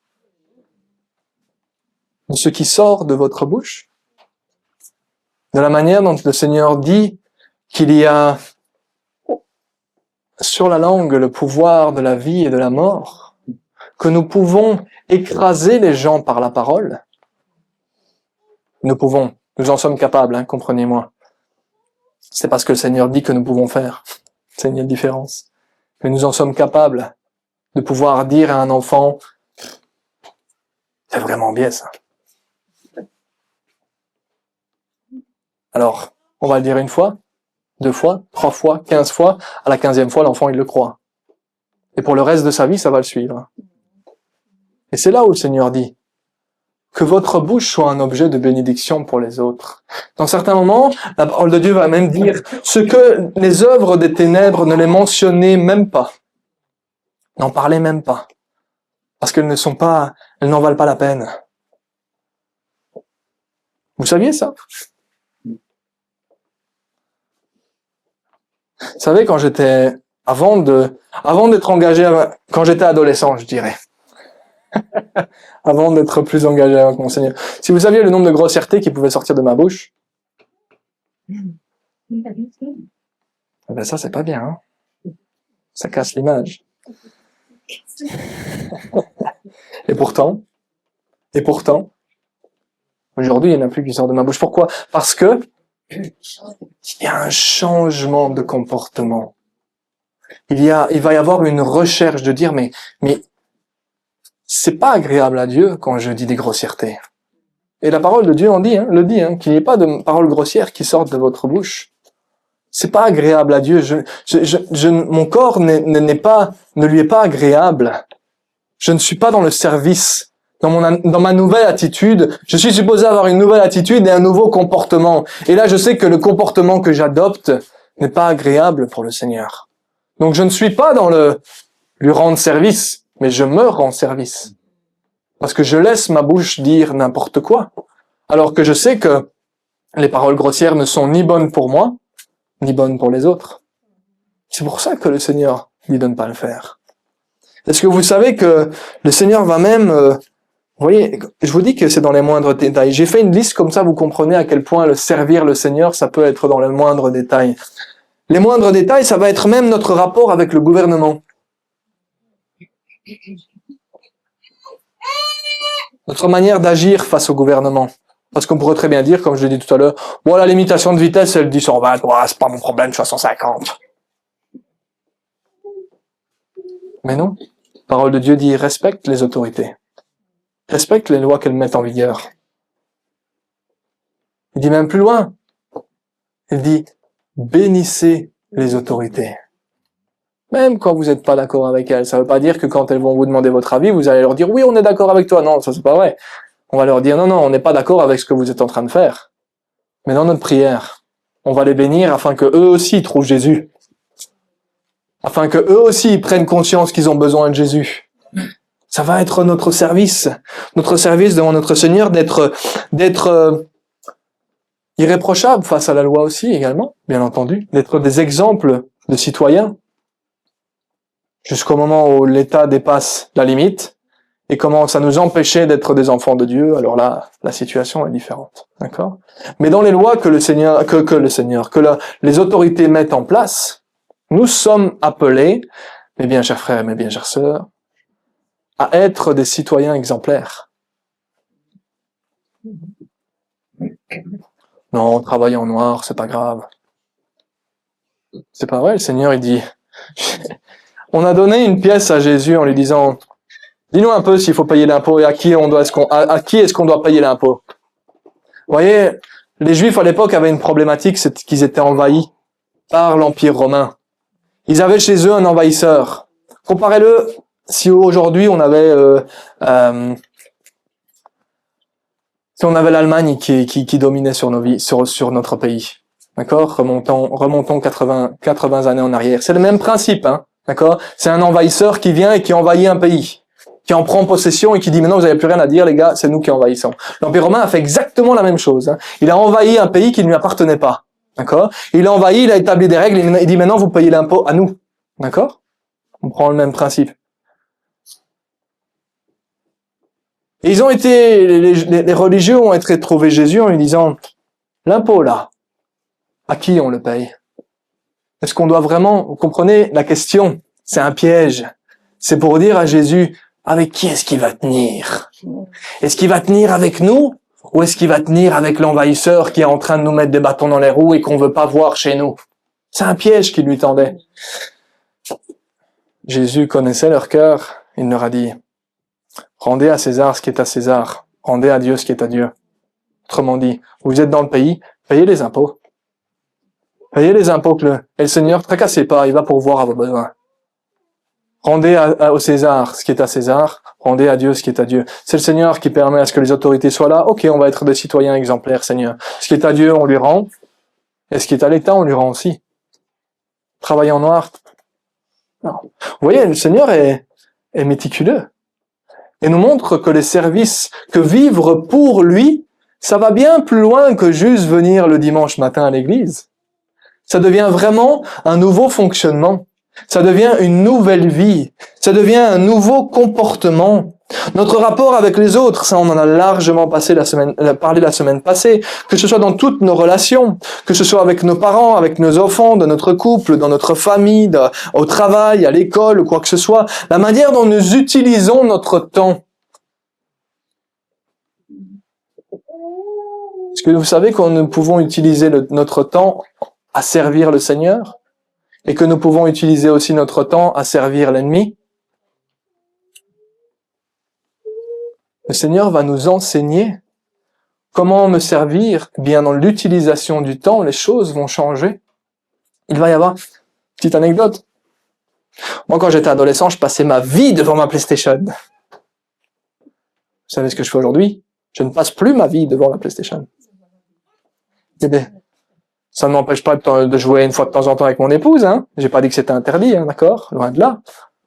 De ce qui sort de votre bouche? De la manière dont le Seigneur dit qu'il y a sur la langue le pouvoir de la vie et de la mort, que nous pouvons écraser les gens par la parole? Nous en sommes capables, comprenez-moi. C'est pas ce que le Seigneur dit que nous pouvons faire. C'est une différence. Mais nous en sommes capables de pouvoir dire à un enfant, c'est vraiment bien ça. Alors, on va le dire une fois, 2 fois, 3 fois, 15 fois. À la 15e fois, l'enfant, il le croit. Et pour le reste de sa vie, ça va le suivre. Et c'est là où le Seigneur dit que votre bouche soit un objet de bénédiction pour les autres. Dans certains moments, la parole de Dieu va même dire ce que les œuvres des ténèbres ne les mentionnez même pas. N'en parlez même pas. Parce qu'elles elles n'en valent pas la peine. Vous saviez ça? Vous savez, avant d'être engagé, quand j'étais adolescent, je dirais. avant d'être plus engagé avec mon Seigneur. Si vous saviez le nombre de grossièretés qui pouvaient sortir de ma bouche, eh ben ça, c'est pas bien, hein. Ça casse l'image. Et pourtant, aujourd'hui, il n'y en a plus qui sort de ma bouche. Pourquoi? Parce que il y a un changement de comportement. Il va y avoir une recherche de dire, mais c'est pas agréable à Dieu quand je dis des grossièretés. Et la parole de Dieu le dit, qu'il n'y ait pas de paroles grossières qui sortent de votre bouche. C'est pas agréable à Dieu. Mon corps ne lui est pas agréable. Je ne suis pas dans le service. Dans ma nouvelle attitude, je suis supposé avoir une nouvelle attitude et un nouveau comportement. Et là, je sais que le comportement que j'adopte n'est pas agréable pour le Seigneur. Donc, je ne suis pas dans lui rendre service, mais je me rends service. Parce que je laisse ma bouche dire n'importe quoi. Alors que je sais que les paroles grossières ne sont ni bonnes pour moi, ni bonnes pour les autres. C'est pour ça que le Seigneur dit de ne pas le faire. Est-ce que vous savez que le Seigneur va même... vous voyez, je vous dis que c'est dans les moindres détails. J'ai fait une liste, comme ça vous comprenez à quel point servir le Seigneur, ça peut être dans les moindres détails. Les moindres détails, ça va être même notre rapport avec le gouvernement. Notre manière d'agir face au gouvernement. Parce qu'on pourrait très bien dire, comme je l'ai dit tout à l'heure, bon, la limitation de vitesse, elle dit 120, c'est pas mon problème, je suis à 150. Mais non. La parole de Dieu dit, respecte les autorités. Respecte les lois qu'elles mettent en vigueur. Il dit même plus loin. Il dit, bénissez les autorités. Même quand vous n'êtes pas d'accord avec elles. Ça ne veut pas dire que quand elles vont vous demander votre avis, vous allez leur dire, oui, on est d'accord avec toi. Non, ça c'est pas vrai. On va leur dire, non, on n'est pas d'accord avec ce que vous êtes en train de faire. Mais dans notre prière, on va les bénir afin que eux aussi trouvent Jésus. Afin que eux aussi prennent conscience qu'ils ont besoin de Jésus. Ça va être notre service devant notre Seigneur d'être irréprochable face à la loi aussi également, bien entendu, d'être des exemples de citoyens jusqu'au moment où l'État dépasse la limite et commence à nous empêcher d'être des enfants de Dieu. Alors là, la situation est différente, d'accord? Mais dans les lois que les autorités mettent en place, nous sommes appelés, mes bien chers frères et mes bien chères sœurs, à être des citoyens exemplaires. Non, travailler en noir, c'est pas grave. C'est pas vrai, le Seigneur, il dit, on a donné une pièce à Jésus en lui disant, dis-nous un peu s'il faut payer l'impôt et à qui est-ce qu'on doit payer l'impôt. Vous voyez, les Juifs à l'époque avaient une problématique, c'est qu'ils étaient envahis par l'Empire romain. Ils avaient chez eux un envahisseur. Comparez-le si aujourd'hui on avait l'Allemagne qui dominait sur nos vies, sur notre pays. D'accord? Remontons 80 années en arrière. C'est le même principe, hein. D'accord? C'est un envahisseur qui vient et qui envahit un pays, qui en prend possession et qui dit maintenant vous n'avez plus rien à dire les gars, c'est nous qui envahissons. L'Empire romain a fait exactement la même chose, hein. Il a envahi un pays qui ne lui appartenait pas. D'accord? Il a envahi, il a établi des règles, il dit maintenant vous payez l'impôt à nous. D'accord? On prend le même principe. Et les religieux ont été trouver Jésus en lui disant, l'impôt là, à qui on le paye? Est-ce qu'on doit vraiment, vous comprenez la question? C'est un piège. C'est pour dire à Jésus, avec qui est-ce qu'il va tenir? Est-ce qu'il va tenir avec nous? Ou est-ce qu'il va tenir avec l'envahisseur qui est en train de nous mettre des bâtons dans les roues et qu'on veut pas voir chez nous? C'est un piège qui lui tendait. Jésus connaissait leur cœur. Il leur a dit, rendez à César ce qui est à César. Rendez à Dieu ce qui est à Dieu. Autrement dit, vous êtes dans le pays, payez les impôts. Payez les impôts et le Seigneur, tracassez pas, il va pourvoir à vos besoins. Rendez au César ce qui est à César, rendez à Dieu ce qui est à Dieu. C'est le Seigneur qui permet à ce que les autorités soient là. Ok, on va être des citoyens exemplaires, Seigneur. Ce qui est à Dieu, on lui rend. Et ce qui est à l'État, on lui rend aussi. Travailler en noir. Non. Vous voyez, le Seigneur est méticuleux. Et nous montre que les services, que vivre pour lui, ça va bien plus loin que juste venir le dimanche matin à l'église. Ça devient vraiment un nouveau fonctionnement. Ça devient une nouvelle vie. Ça devient un nouveau comportement Notre rapport avec les autres, ça on en a largement parlé la semaine passée, que ce soit dans toutes nos relations, que ce soit avec nos parents, avec nos enfants, dans notre couple, dans notre famille, au travail, à l'école, ou quoi que ce soit, la manière dont nous utilisons notre temps. Est-ce que vous savez que nous pouvons utiliser notre temps à servir le Seigneur et que nous pouvons utiliser aussi notre temps à servir l'ennemi? Le Seigneur va nous enseigner comment me servir. Eh bien, dans l'utilisation du temps, les choses vont changer. Il va y avoir, petite anecdote. Moi, quand j'étais adolescent, je passais ma vie devant ma PlayStation. Vous savez ce que je fais aujourd'hui? Je ne passe plus ma vie devant la PlayStation. Eh bien, ça ne m'empêche pas de jouer une fois de temps en temps avec mon épouse, hein. J'ai pas dit que c'était interdit, hein, d'accord? Loin de là.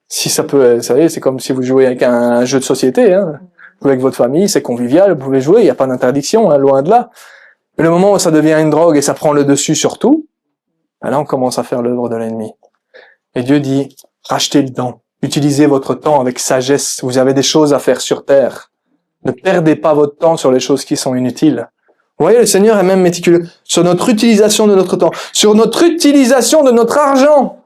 Si ça peut, vous savez, c'est comme si vous jouez avec un jeu de société, hein. Avec votre famille, c'est convivial, vous pouvez jouer, il n'y a pas d'interdiction, hein, loin de là. Mais le moment où ça devient une drogue et ça prend le dessus sur tout, là on commence à faire l'œuvre de l'ennemi. Et Dieu dit, rachetez le temps, utilisez votre temps avec sagesse, vous avez des choses à faire sur terre. Ne perdez pas votre temps sur les choses qui sont inutiles. Vous voyez, le Seigneur est même méticuleux sur notre utilisation de notre temps, sur notre utilisation de notre argent.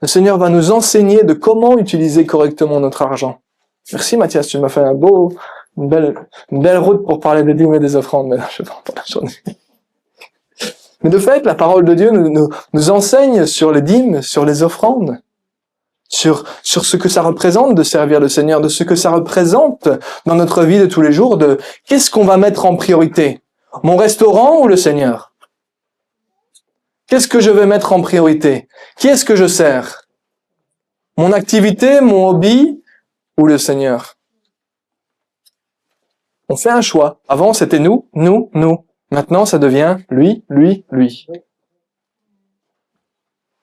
Le Seigneur va nous enseigner de comment utiliser correctement notre argent. Merci Mathias, tu m'as fait une belle route pour parler des dîmes et des offrandes, mais là, je vais pas en parler aujourd'hui. Mais de fait, la parole de Dieu nous enseigne sur les dîmes, sur les offrandes, sur ce que ça représente de servir le Seigneur, de ce que ça représente dans notre vie de tous les jours, de qu'est-ce qu'on va mettre en priorité? Mon restaurant ou le Seigneur? Qu'est-ce que je vais mettre en priorité? Qui est-ce que je sers? Mon activité, mon hobby ou le Seigneur? On fait un choix. Avant, c'était nous. Maintenant, ça devient lui.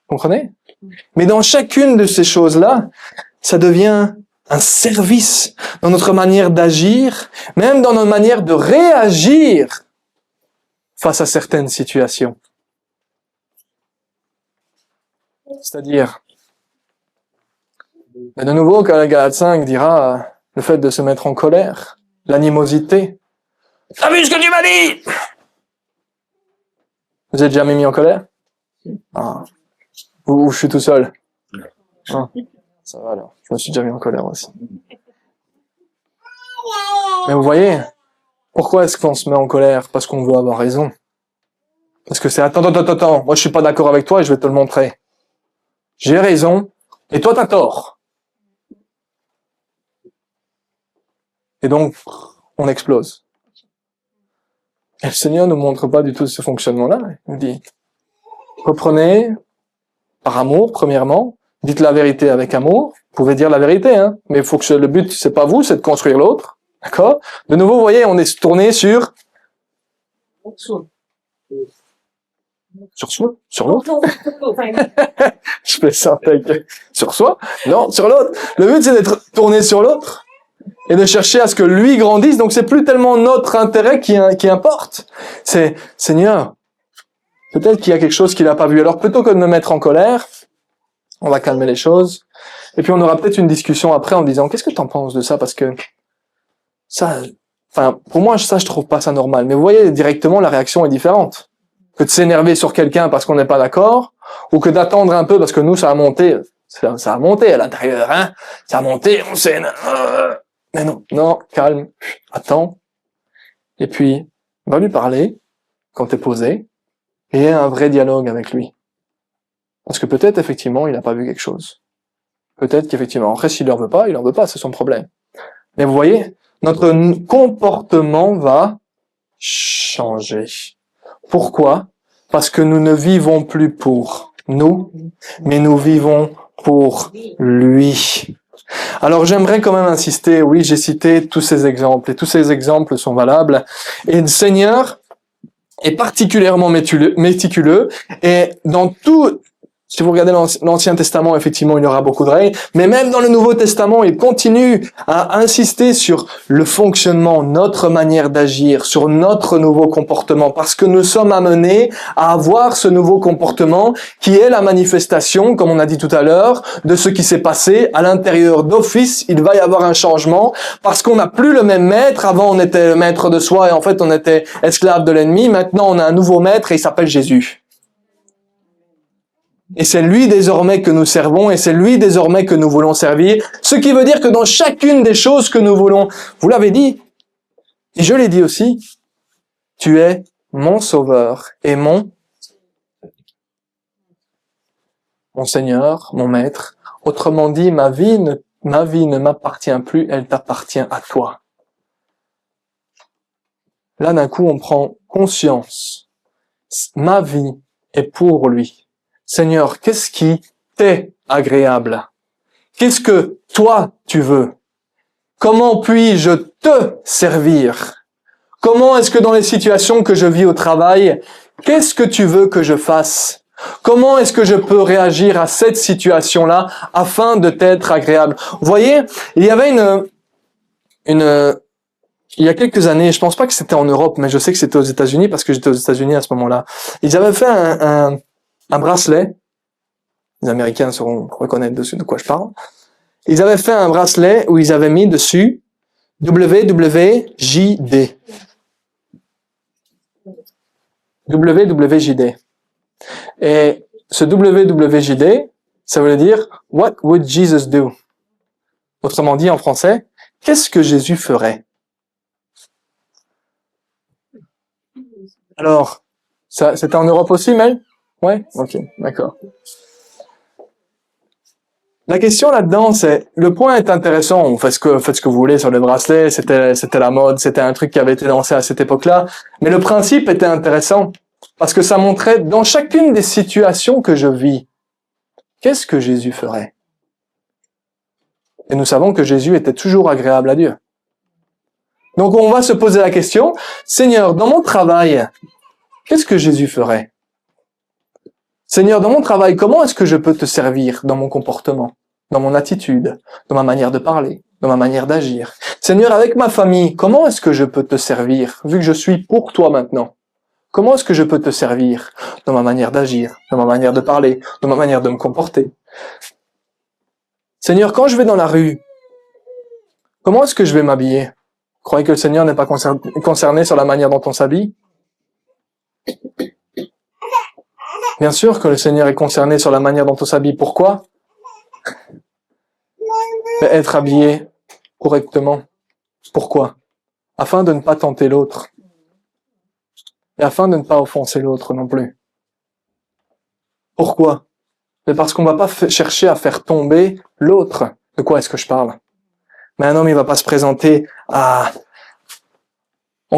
Comprenez? Mais dans chacune de ces choses-là, ça devient un service dans notre manière d'agir, même dans notre manière de réagir face à certaines situations. C'est-à-dire, de nouveau, quand la Galate 5 dira le fait de se mettre en colère, l'animosité. T'as vu ce que tu m'as dit? Vous êtes jamais mis en colère? Ah. Ou je suis tout seul? Ah. Ça va alors, je me suis déjà mis en colère aussi. Mais vous voyez, pourquoi est-ce qu'on se met en colère? Parce qu'on veut avoir raison. Parce que c'est attends, moi je suis pas d'accord avec toi et je vais te le montrer. J'ai raison, et toi t'as tort. Et donc, on explose. Et le Seigneur ne nous montre pas du tout ce fonctionnement-là. Il nous dit, reprenez par amour, premièrement, dites la vérité avec amour. Vous pouvez dire la vérité, hein, mais il faut que le but, c'est pas vous, c'est de construire l'autre. D'accord? De nouveau, vous voyez, on est tourné sur soi. Sur l'autre. Je fais ça avec sur soi. Non, sur l'autre. Le but, c'est d'être tourné sur l'autre et de chercher à ce que lui grandisse. Donc, c'est plus tellement notre intérêt qui importe. C'est, Seigneur, peut-être qu'il y a quelque chose qu'il n'a pas vu. Alors, plutôt que de me mettre en colère, on va calmer les choses. Et puis, on aura peut-être une discussion après en disant, qu'est-ce que tu en penses de ça? Parce que ça, pour moi, ça, je trouve pas ça normal. Mais vous voyez, directement, la réaction est différente. Que de s'énerver sur quelqu'un parce qu'on n'est pas d'accord, ou que d'attendre un peu parce que nous, ça a monté à l'intérieur, hein. Ça a monté, on s'énerve. Mais non, calme, attends. Et puis, va lui parler, quand t'es posé, et aie un vrai dialogue avec lui. Parce que peut-être, effectivement, il n'a pas vu quelque chose. Peut-être qu'effectivement, après, s'il en veut pas, c'est son problème. Mais vous voyez, notre comportement va changer. Pourquoi? Parce que nous ne vivons plus pour nous, mais nous vivons pour lui. Alors j'aimerais quand même insister, oui, j'ai cité tous ces exemples, et tous ces exemples sont valables. Et le Seigneur est particulièrement méticuleux, et dans tout Si vous regardez l'Ancien Testament, effectivement, il y aura beaucoup de règles. Mais même dans le Nouveau Testament, il continue à insister sur le fonctionnement, notre manière d'agir, sur notre nouveau comportement. Parce que nous sommes amenés à avoir ce nouveau comportement qui est la manifestation, comme on a dit tout à l'heure, de ce qui s'est passé à l'intérieur d'office. Il va y avoir un changement parce qu'on n'a plus le même maître. Avant, on était le maître de soi et en fait, on était esclave de l'ennemi. Maintenant, on a un nouveau maître et il s'appelle Jésus. Et c'est lui désormais que nous servons et c'est lui désormais que nous voulons servir. Ce qui veut dire que dans chacune des choses que nous voulons, vous l'avez dit, et je l'ai dit aussi, tu es mon sauveur et mon Seigneur, mon maître. Autrement dit, ma vie ne m'appartient plus, elle t'appartient à toi. Là, d'un coup, on prend conscience. Ma vie est pour lui. Seigneur, qu'est-ce qui t'est agréable? Qu'est-ce que toi tu veux? Comment puis-je te servir? Comment est-ce que dans les situations que je vis au travail, qu'est-ce que tu veux que je fasse? Comment est-ce que je peux réagir à cette situation-là afin de t'être agréable? Vous voyez, il y avait il y a quelques années, je pense pas que c'était en Europe, mais je sais que c'était aux États-Unis parce que j'étais aux États-Unis à ce moment-là. Ils avaient fait un bracelet. Les Américains sauront reconnaître dessus de quoi je parle. Ils avaient fait un bracelet où ils avaient mis dessus WWJD. WWJD. Et ce WWJD, ça voulait dire What would Jesus do? Autrement dit en français, qu'est-ce que Jésus ferait? Alors, ça, c'était en Europe aussi, Mel? Ouais? Ok, d'accord. La question là-dedans, c'est, le point est intéressant, faites ce que vous voulez sur les bracelets, c'était la mode, c'était un truc qui avait été lancé à cette époque-là, mais le principe était intéressant, parce que ça montrait, dans chacune des situations que je vis, qu'est-ce que Jésus ferait? Et nous savons que Jésus était toujours agréable à Dieu. Donc on va se poser la question, Seigneur, dans mon travail, qu'est-ce que Jésus ferait? Seigneur, dans mon travail, comment est-ce que je peux te servir dans mon comportement, dans mon attitude, dans ma manière de parler, dans ma manière d'agir? Seigneur, avec ma famille, comment est-ce que je peux te servir, vu que je suis pour toi maintenant? Comment est-ce que je peux te servir dans ma manière d'agir, dans ma manière de parler, dans ma manière de me comporter? Seigneur, quand je vais dans la rue, comment est-ce que je vais m'habiller? Vous croyez que le Seigneur n'est pas concerné sur la manière dont on s'habille? Bien sûr que le Seigneur est concerné sur la manière dont on s'habille. Pourquoi? Être habillé correctement. Pourquoi? Afin de ne pas tenter l'autre. Et afin de ne pas offenser l'autre non plus. Pourquoi? C'est parce qu'on va pas chercher à faire tomber l'autre. De quoi est-ce que je parle? Mais un homme, il va pas se présenter en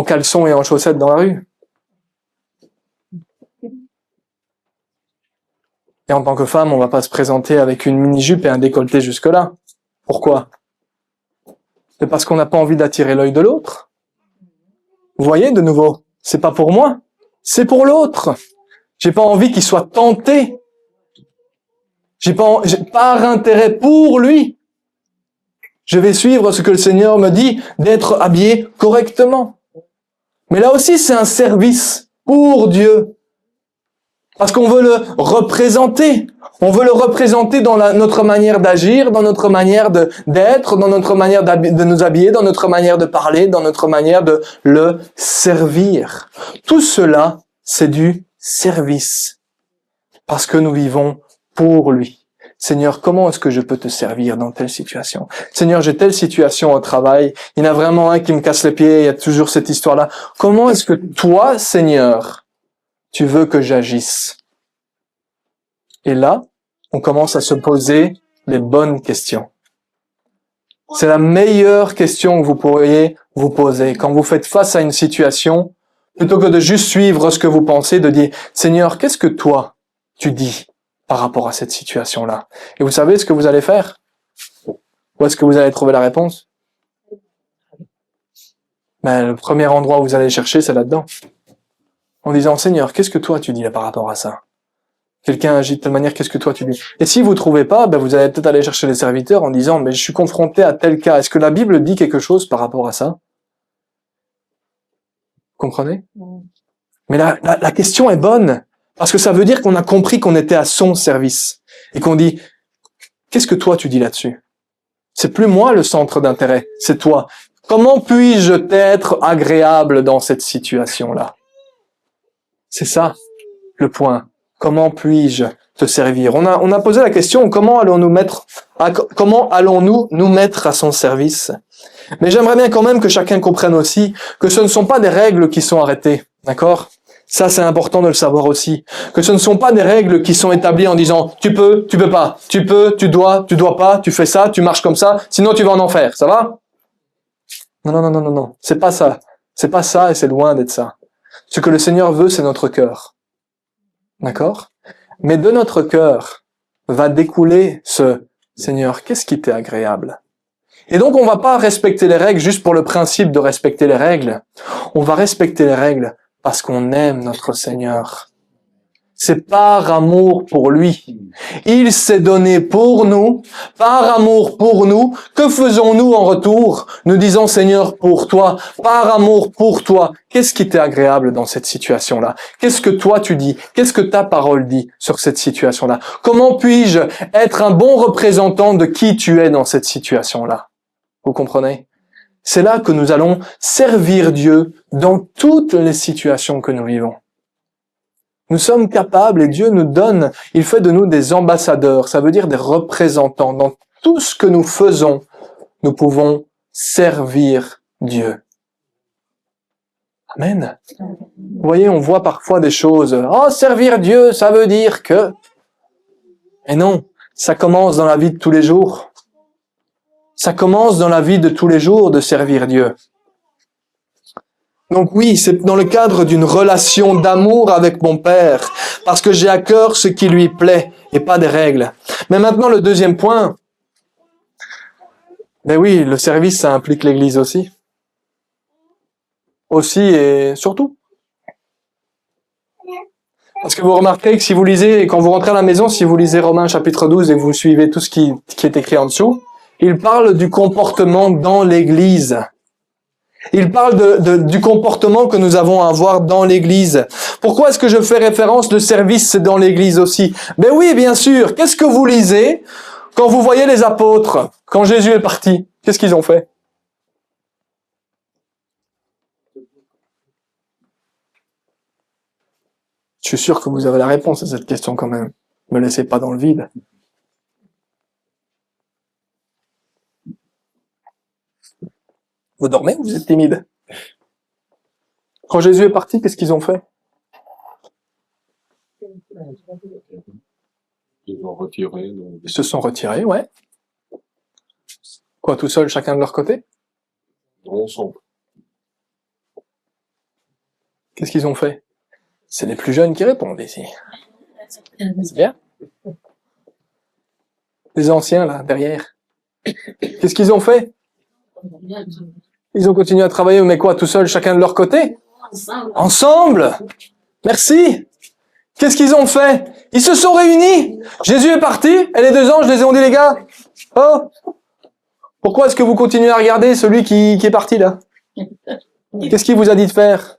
caleçon et en chaussettes dans la rue. Et en tant que femme, on va pas se présenter avec une mini-jupe et un décolleté jusque-là. Pourquoi? C'est parce qu'on n'a pas envie d'attirer l'œil de l'autre. Vous voyez, de nouveau, c'est pas pour moi, c'est pour l'autre. J'ai pas envie qu'il soit tenté. J'ai par intérêt pour lui. Je vais suivre ce que le Seigneur me dit, d'être habillé correctement. Mais là aussi, c'est un service pour Dieu. Parce qu'on veut le représenter. On veut le représenter dans notre manière d'agir, dans notre manière d'être, dans notre manière de nous habiller, dans notre manière de parler, dans notre manière de le servir. Tout cela, c'est du service. Parce que nous vivons pour lui. Seigneur, comment est-ce que je peux te servir dans telle situation? Seigneur, j'ai telle situation au travail. Il y en a vraiment un qui me casse les pieds. Il y a toujours cette histoire-là. Comment est-ce que toi, Seigneur, tu veux que j'agisse? Et là, on commence à se poser les bonnes questions. C'est la meilleure question que vous pourriez vous poser. Quand vous faites face à une situation, plutôt que de juste suivre ce que vous pensez, de dire, Seigneur, qu'est-ce que toi, tu dis par rapport à cette situation-là? Et vous savez ce que vous allez faire? Où est-ce que vous allez trouver la réponse? Ben, le premier endroit où vous allez chercher, c'est là-dedans. En disant, Seigneur, qu'est-ce que toi tu dis là par rapport à ça? Quelqu'un agit de telle manière, qu'est-ce que toi tu dis? Et si vous trouvez pas, ben vous allez peut-être aller chercher les serviteurs en disant, mais je suis confronté à tel cas. Est-ce que la Bible dit quelque chose par rapport à ça? Comprenez? Mais la question est bonne. Parce que ça veut dire qu'on a compris qu'on était à son service. Et qu'on dit, qu'est-ce que toi tu dis là-dessus? C'est plus moi le centre d'intérêt, c'est toi. Comment puis-je être agréable dans cette situation-là? C'est ça, le point. Comment puis-je te servir? On a posé la question, comment allons-nous nous mettre à son service? Mais j'aimerais bien quand même que chacun comprenne aussi que ce ne sont pas des règles qui sont arrêtées. D'accord? Ça, c'est important de le savoir aussi. Que ce ne sont pas des règles qui sont établies en disant, tu peux pas, tu peux, tu dois pas, tu fais ça, tu marches comme ça, sinon tu vas en enfer. Ça va? Non. C'est pas ça. C'est pas ça et c'est loin d'être ça. Ce que le Seigneur veut, c'est notre cœur. D'accord? Mais de notre cœur va découler ce Seigneur, qu'est-ce qui t'est agréable? Et donc, on va pas respecter les règles juste pour le principe de respecter les règles. On va respecter les règles parce qu'on aime notre Seigneur. C'est par amour pour lui. Il s'est donné pour nous, par amour pour nous. Que faisons-nous en retour? Nous disons, Seigneur, pour toi, par amour pour toi. Qu'est-ce qui t'est agréable dans cette situation-là? Qu'est-ce que toi tu dis? Qu'est-ce que ta parole dit sur cette situation-là? Comment puis-je être un bon représentant de qui tu es dans cette situation-là? Vous comprenez? C'est là que nous allons servir Dieu dans toutes les situations que nous vivons. Nous sommes capables et Dieu nous donne, il fait de nous des ambassadeurs, ça veut dire des représentants. Dans tout ce que nous faisons, nous pouvons servir Dieu. Amen. Vous voyez, on voit parfois des choses. Oh, servir Dieu, ça veut dire que... Et non, ça commence dans la vie de tous les jours. Ça commence dans la vie de tous les jours de servir Dieu. Donc oui, c'est dans le cadre d'une relation d'amour avec mon Père, parce que j'ai à cœur ce qui lui plaît et pas des règles. Mais maintenant, le deuxième point, ben oui, le service, ça implique l'Église aussi. Aussi et surtout. Parce que vous remarquerez que si vous lisez, quand vous rentrez à la maison, si vous lisez Romains chapitre 12 et que vous suivez tout ce qui est écrit en dessous, il parle du comportement dans l'Église. Il parle du comportement que nous avons à avoir dans l'Église. Pourquoi est-ce que je fais référence de service dans l'Église aussi? Ben oui, bien sûr. Qu'est-ce que vous lisez quand vous voyez les apôtres, quand Jésus est parti? Qu'est-ce qu'ils ont fait? Je suis sûr que vous avez la réponse à cette question quand même. Ne me laissez pas dans le vide. Vous dormez ou vous êtes timide? Quand Jésus est parti, qu'est-ce qu'ils ont fait? Ils vont retirer. Ils se sont retirés, ouais. Quoi, tout seuls, chacun de leur côté? Ensemble. Qu'est-ce qu'ils ont fait? C'est les plus jeunes qui répondent ici. C'est bien. Les anciens, là, derrière. Qu'est-ce qu'ils ont fait? Ils ont continué à travailler, mais quoi, tout seuls, chacun de leur côté? Ensemble! Merci! Qu'est-ce qu'ils ont fait? Ils se sont réunis! Jésus est parti, et les deux anges les ont dit, les gars, oh! Pourquoi est-ce que vous continuez à regarder celui qui est parti, là? Qu'est-ce qu'il vous a dit de faire?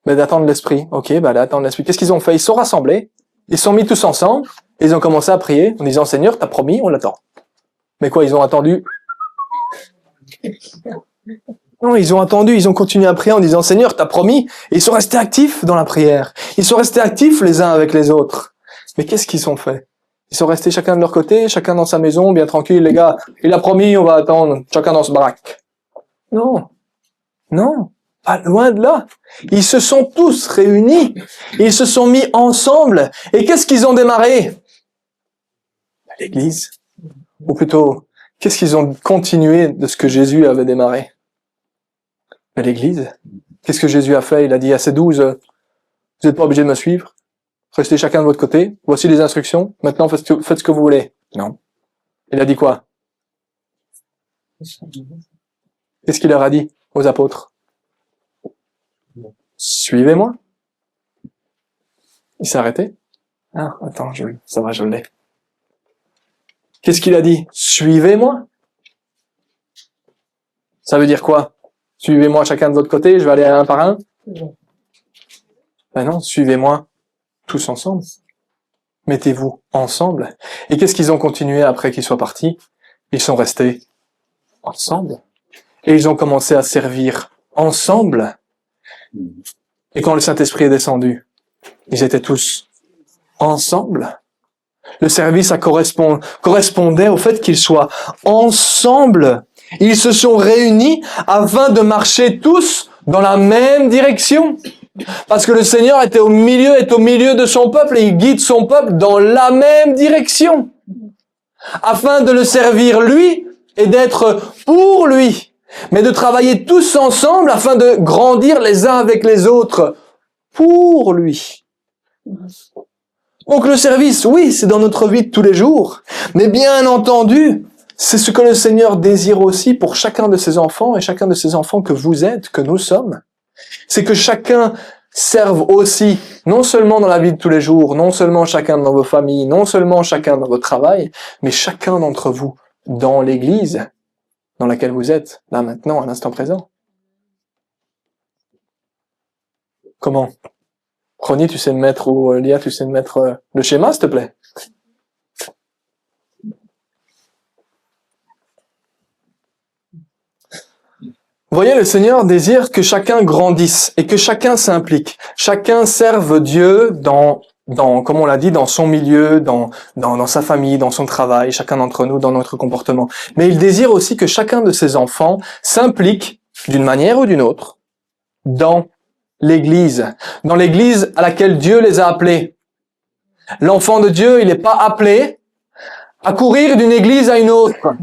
Ben, d'attendre l'Esprit. Ok, ben, d'attendre l'Esprit. Qu'est-ce qu'ils ont fait? Ils se sont rassemblés, ils se sont mis tous ensemble, et ils ont commencé à prier, en disant, Seigneur, t'as promis, on l'attend. Mais quoi, ils ont attendu? Non, ils ont attendu, ils ont continué à prier en disant, Seigneur, t'as promis. Et ils sont restés actifs dans la prière. Ils sont restés actifs les uns avec les autres. Mais qu'est-ce qu'ils ont fait? Ils sont restés chacun de leur côté, chacun dans sa maison, bien tranquille, les gars. Il a promis, on va attendre, chacun dans ce baraque. Non. Non. Pas loin de là. Ils se sont tous réunis. Ils se sont mis ensemble. Et qu'est-ce qu'ils ont démarré? L'Église. Ou plutôt, qu'est-ce qu'ils ont continué de ce que Jésus avait démarré? L'Église. Qu'est-ce que Jésus a fait? Il a dit à ses 12, vous n'êtes pas obligés de me suivre. Restez chacun de votre côté. Voici les instructions. Maintenant, faites ce que vous voulez. Non. Il a dit quoi? Qu'est-ce qu'il leur a dit aux apôtres? Suivez-moi. Il s'est arrêté. Ah, attends, ça va, je l'ai. Qu'est-ce qu'il a dit? Suivez-moi. Ça veut dire quoi? Suivez-moi chacun de votre côté, je vais aller un par un? Ben non, suivez-moi tous ensemble. Mettez-vous ensemble. Et qu'est-ce qu'ils ont continué après qu'ils soient partis? Ils sont restés ensemble. Et ils ont commencé à servir ensemble. Et quand le Saint-Esprit est descendu, ils étaient tous ensemble. Le service correspondait au fait qu'ils soient ensemble. Ils se sont réunis afin de marcher tous dans la même direction. Parce que le Seigneur est au milieu de son peuple et il guide son peuple dans la même direction. Afin de le servir lui et d'être pour lui. Mais de travailler tous ensemble afin de grandir les uns avec les autres pour lui. Donc le service, oui, c'est dans notre vie de tous les jours. Mais bien entendu, c'est ce que le Seigneur désire aussi pour chacun de ses enfants et chacun de ses enfants que vous êtes, que nous sommes. C'est que chacun serve aussi, non seulement dans la vie de tous les jours, non seulement chacun dans vos familles, non seulement chacun dans votre travail, mais chacun d'entre vous dans l'Église dans laquelle vous êtes, là maintenant, à l'instant présent. Comment? Ronnie, tu sais me mettre, ou Lia, tu sais me mettre le schéma, s'il te plaît? Vous voyez, le Seigneur désire que chacun grandisse et que chacun s'implique. Chacun serve Dieu dans, comme on l'a dit, dans son milieu, dans sa famille, dans son travail, chacun d'entre nous, dans notre comportement. Mais il désire aussi que chacun de ses enfants s'implique, d'une manière ou d'une autre, dans l'Église à laquelle Dieu les a appelés. L'enfant de Dieu, il n'est pas appelé à courir d'une église à une autre.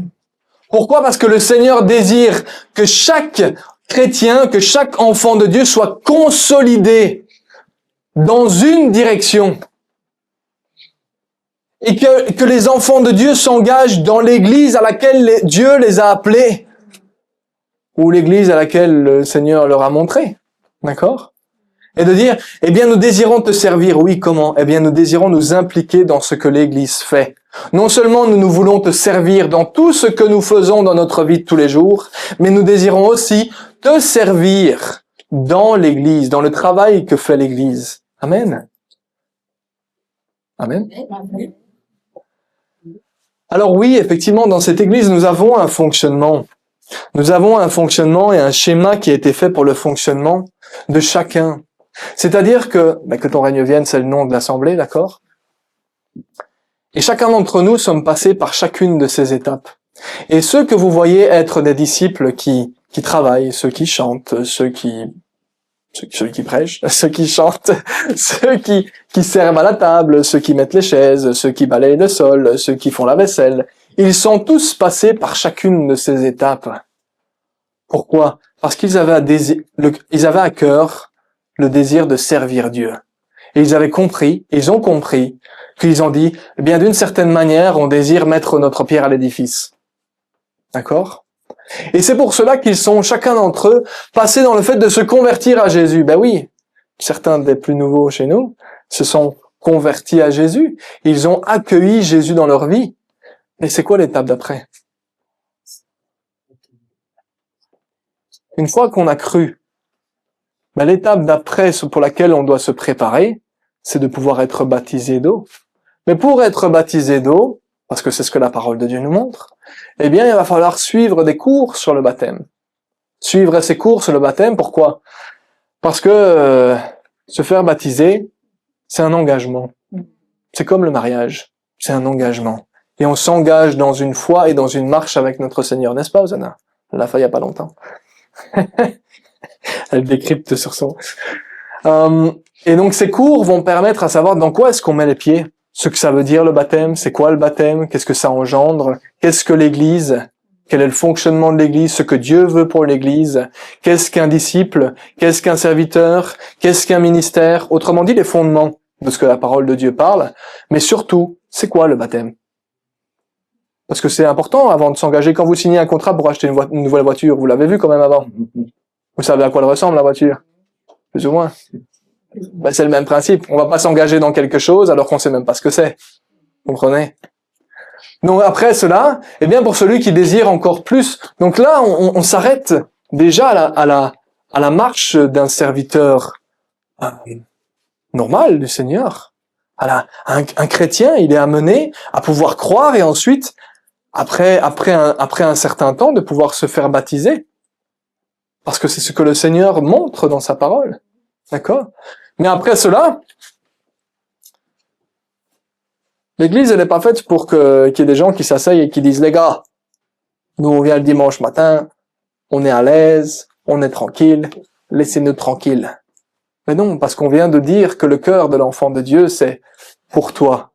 Pourquoi? Parce que le Seigneur désire que chaque chrétien, que chaque enfant de Dieu soit consolidé dans une direction. Et que les enfants de Dieu s'engagent dans l'église à laquelle Dieu les a appelés. Ou l'église à laquelle le Seigneur leur a montré. D'accord? Et de dire, eh bien, nous désirons te servir. Oui, comment? Eh bien, nous désirons nous impliquer dans ce que l'église fait. Non seulement nous voulons te servir dans tout ce que nous faisons dans notre vie de tous les jours, mais nous désirons aussi te servir dans l'église, dans le travail que fait l'église. Amen. Amen. Alors oui, effectivement, dans cette église, nous avons un fonctionnement. Nous avons un fonctionnement et un schéma qui a été fait pour le fonctionnement de chacun. C'est-à-dire que ton règne vienne, c'est le nom de l'assemblée, d'accord? Et chacun d'entre nous sommes passés par chacune de ces étapes. Et ceux que vous voyez être des disciples qui travaillent, ceux qui chantent, ceux qui prêchent, ceux qui chantent, ceux qui servent à la table, ceux qui mettent les chaises, ceux qui balayent le sol, ceux qui font la vaisselle, ils sont tous passés par chacune de ces étapes. Pourquoi? Parce qu'ils avaient à cœur le désir de servir Dieu. Et ils ont compris qu'ils ont dit, eh bien, d'une certaine manière, on désire mettre notre pierre à l'édifice. D'accord? Et c'est pour cela qu'ils sont, chacun d'entre eux, passés dans le fait de se convertir à Jésus. Ben oui, certains des plus nouveaux chez nous se sont convertis à Jésus. Ils ont accueilli Jésus dans leur vie. Et c'est quoi l'étape d'après? Une fois qu'on a cru, ben l'étape d'après pour laquelle on doit se préparer, c'est de pouvoir être baptisé d'eau. Mais pour être baptisé d'eau, parce que c'est ce que la parole de Dieu nous montre, eh bien, il va falloir suivre des cours sur le baptême. Suivre ces cours sur le baptême, pourquoi? Parce que se faire baptiser, c'est un engagement. C'est comme le mariage, c'est un engagement. Et on s'engage dans une foi et dans une marche avec notre Seigneur, n'est-ce pas, Osana? Elle l'a fait il y a pas longtemps. Elle décrypte sur son... Et donc ces cours vont permettre à savoir dans quoi est-ce qu'on met les pieds, ce que ça veut dire le baptême, c'est quoi le baptême, qu'est-ce que ça engendre, qu'est-ce que l'Église, quel est le fonctionnement de l'Église, ce que Dieu veut pour l'Église, qu'est-ce qu'un disciple, qu'est-ce qu'un serviteur, qu'est-ce qu'un ministère, autrement dit les fondements de ce que la parole de Dieu parle, mais surtout, c'est quoi le baptême? Parce que c'est important avant de s'engager. Quand vous signez un contrat pour acheter une nouvelle voiture, vous l'avez vu quand même avant. Vous savez à quoi elle ressemble la voiture? Plus ou moins. Ben, c'est le même principe. On va pas s'engager dans quelque chose alors qu'on sait même pas ce que c'est. Vous comprenez? Donc après cela, eh bien pour celui qui désire encore plus, donc là on s'arrête déjà à la marche d'un serviteur normal du Seigneur. Un chrétien, il est amené à pouvoir croire et ensuite, après un certain temps, de pouvoir se faire baptiser. Parce que c'est ce que le Seigneur montre dans sa parole. D'accord? Mais après cela, l'Église, elle n'est pas faite pour qu'il y ait des gens qui s'asseyent et qui disent, les gars, nous on vient le dimanche matin, on est à l'aise, on est tranquille, laissez-nous tranquilles. Mais non, parce qu'on vient de dire que le cœur de l'enfant de Dieu, c'est pour toi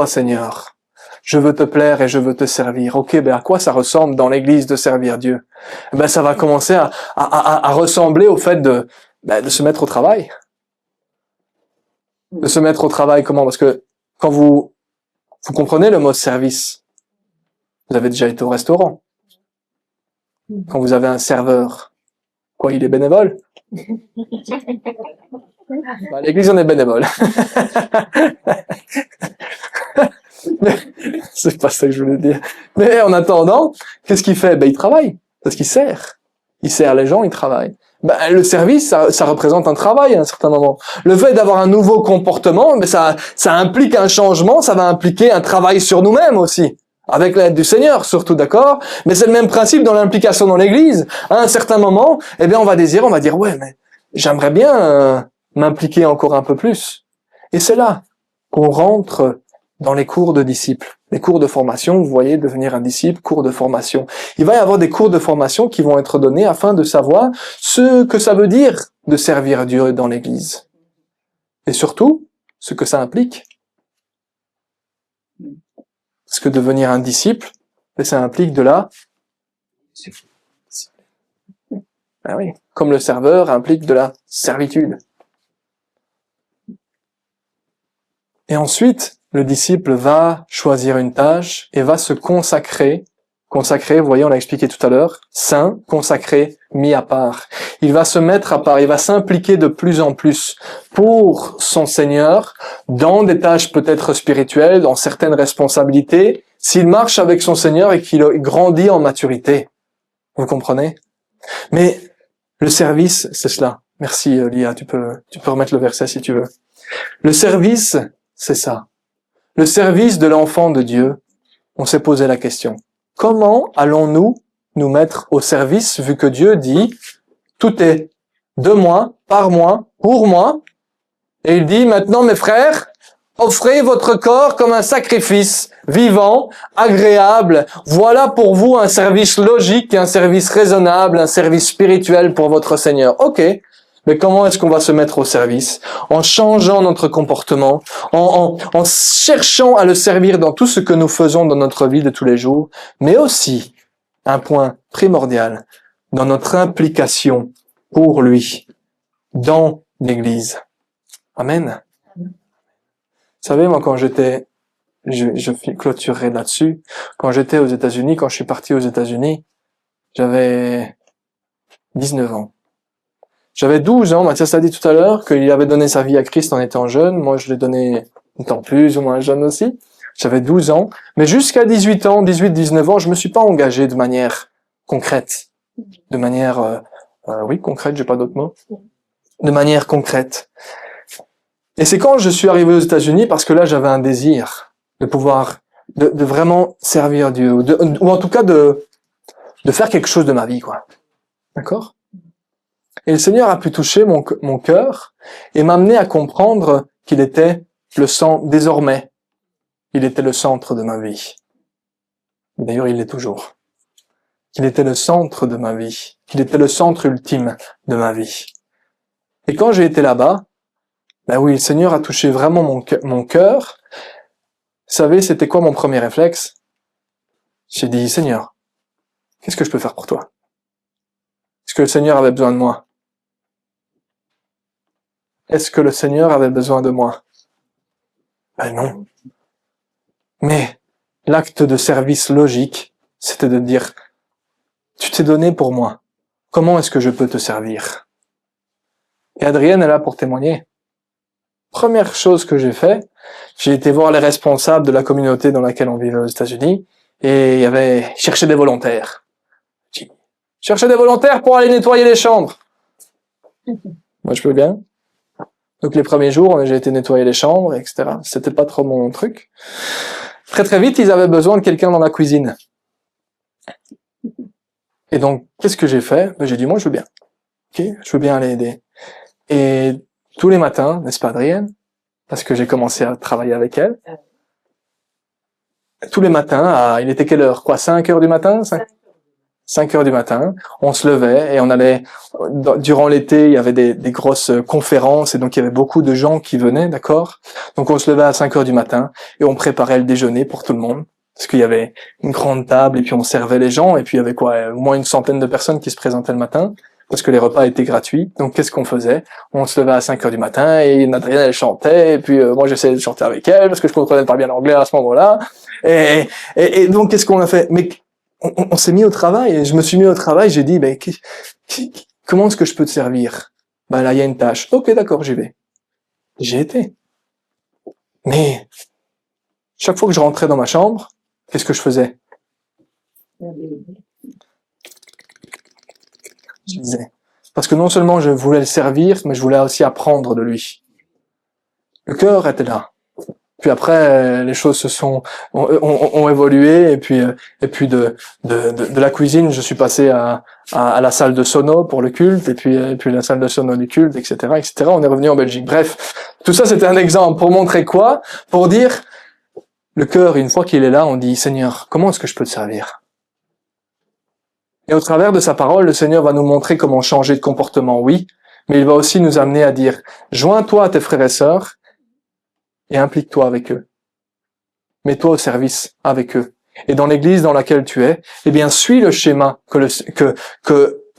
Seigneur. Je veux te plaire et je veux te servir. Ok, ben à quoi ça ressemble dans l'Église de servir Dieu? Ben ça va commencer à ressembler au fait de se mettre au travail. De se mettre au travail comment? Parce que quand vous comprenez le mot service, vous avez déjà été au restaurant. Quand vous avez un serveur, quoi, il est bénévole? À l'église, on est bénévole. C'est pas ça que je voulais dire. Mais en attendant, qu'est-ce qu'il fait? Ben, il travaille. Parce qu'il sert. Il sert les gens, il travaille. Ben, le service, ça représente un travail à un certain moment. Le fait d'avoir un nouveau comportement, ben, ça implique un changement, ça va impliquer un travail sur nous-mêmes aussi. Avec l'aide du Seigneur, surtout, d'accord? Mais c'est le même principe dans l'implication dans l'Église. À un certain moment, eh bien, on va dire, ouais, mais j'aimerais bien m'impliquer encore un peu plus. Et c'est là qu'on rentre dans les cours de disciples. Les cours de formation, vous voyez, devenir un disciple, cours de formation. Il va y avoir des cours de formation qui vont être donnés afin de savoir ce que ça veut dire de servir Dieu dans l'Église. Et surtout, ce que ça implique. Parce que devenir un disciple, ça implique de la... Ah oui, comme le serveur implique de la servitude. Et ensuite, le disciple va choisir une tâche et va se consacrer. Consacré, vous voyez, on l'a expliqué tout à l'heure, saint, consacré, mis à part. Il va se mettre à part, il va s'impliquer de plus en plus pour son Seigneur, dans des tâches peut-être spirituelles, dans certaines responsabilités, s'il marche avec son Seigneur et qu'il grandit en maturité. Vous comprenez? Mais le service, c'est cela. Merci Lia, tu peux remettre le verset si tu veux. Le service, c'est ça. Le service de l'enfant de Dieu, on s'est posé la question. Comment allons-nous nous mettre au service, vu que Dieu dit, tout est de moi, par moi, pour moi. Et il dit, maintenant mes frères, offrez votre corps comme un sacrifice vivant, agréable. Voilà pour vous un service logique, un service raisonnable, un service spirituel pour votre Seigneur. Ok. Mais comment est-ce qu'on va se mettre au service? En changeant notre comportement, en cherchant à le servir dans tout ce que nous faisons dans notre vie de tous les jours, mais aussi, un point primordial, dans notre implication pour lui, dans l'Église. Amen. Vous savez, moi, quand j'étais, je clôturerai là-dessus, quand j'étais aux États-Unis, quand je suis parti aux États-Unis, j'avais 19 ans. J'avais 12 ans, Mathias a dit tout à l'heure qu'il avait donné sa vie à Christ en étant jeune. Moi, je l'ai donné étant plus ou moins jeune aussi. J'avais 12 ans. Mais jusqu'à 18 ans, 18, 19 ans, je me suis pas engagé de manière concrète. De manière, concrète, j'ai pas d'autre mot. De manière concrète. Et c'est quand je suis arrivé aux États-Unis, parce que là, j'avais un désir de pouvoir, de vraiment servir Dieu, ou en tout cas de faire quelque chose de ma vie, quoi. D'accord? Et le Seigneur a pu toucher mon cœur et m'amener à comprendre qu'il était désormais, il était le centre de ma vie. D'ailleurs, il l'est toujours. Qu'il était le centre de ma vie. Qu'il était le centre ultime de ma vie. Et quand j'ai été là-bas, oui, le Seigneur a touché vraiment mon cœur. Vous savez, c'était quoi mon premier réflexe? J'ai dit, Seigneur, qu'est-ce que je peux faire pour toi? Est-ce que le Seigneur avait besoin de moi? Est-ce que le Seigneur avait besoin de moi? Non. Mais l'acte de service logique, c'était de dire, tu t'es donné pour moi. Comment est-ce que je peux te servir? Et Adrienne est là pour témoigner. Première chose que j'ai fait, j'ai été voir les responsables de la communauté dans laquelle on vivait aux États-Unis, et il y avait chercher des volontaires. Chercher des volontaires pour aller nettoyer les chambres. Moi, je peux bien. Donc les premiers jours, j'ai été nettoyer les chambres, etc. C'était pas trop mon truc. Très très vite, ils avaient besoin de quelqu'un dans la cuisine. Et donc, qu'est-ce que j'ai fait? J'ai dit, moi, je veux bien. Ok, je veux bien aller aider. Et tous les matins, n'est-ce pas, Adrienne? Parce que j'ai commencé à travailler avec elle. Tous les matins, il était quelle heure? 5 heures du matin? 5 heures du matin, on se levait et on allait, durant l'été, il y avait des grosses conférences et donc il y avait beaucoup de gens qui venaient, d'accord? Donc on se levait à 5 heures du matin et on préparait le déjeuner pour tout le monde. Parce qu'il y avait une grande table et puis on servait les gens et puis il y avait au moins une centaine de personnes qui se présentaient le matin parce que les repas étaient gratuits. Donc qu'est-ce qu'on faisait? On se levait à 5 heures du matin et Adrienne elle chantait et puis moi j'essayais de chanter avec elle parce que je comprenais pas bien l'anglais à ce moment-là. Et donc qu'est-ce qu'on a fait? Mais on s'est mis au travail et je me suis mis au travail, j'ai dit, comment est-ce que je peux te servir? Là, il y a une tâche. Ok, d'accord, j'y vais. J'ai été. Mais, chaque fois que je rentrais dans ma chambre, qu'est-ce que je faisais? Je disais. Parce que non seulement je voulais le servir, mais je voulais aussi apprendre de lui. Le cœur était là. Puis après, les choses ont évolué et puis de la cuisine, je suis passé à la salle de sono pour le culte et puis la salle de sono du culte, etc., etc. On est revenu en Belgique. Bref, tout ça c'était un exemple pour montrer quoi? Pour dire le cœur, une fois qu'il est là, on dit Seigneur, comment est-ce que je peux te servir? Et au travers de sa parole, le Seigneur va nous montrer comment changer de comportement, oui, mais il va aussi nous amener à dire joins-toi à tes frères et sœurs et implique-toi avec eux. Mets-toi au service avec eux. Et dans l'église dans laquelle tu es, eh bien, suis le schéma que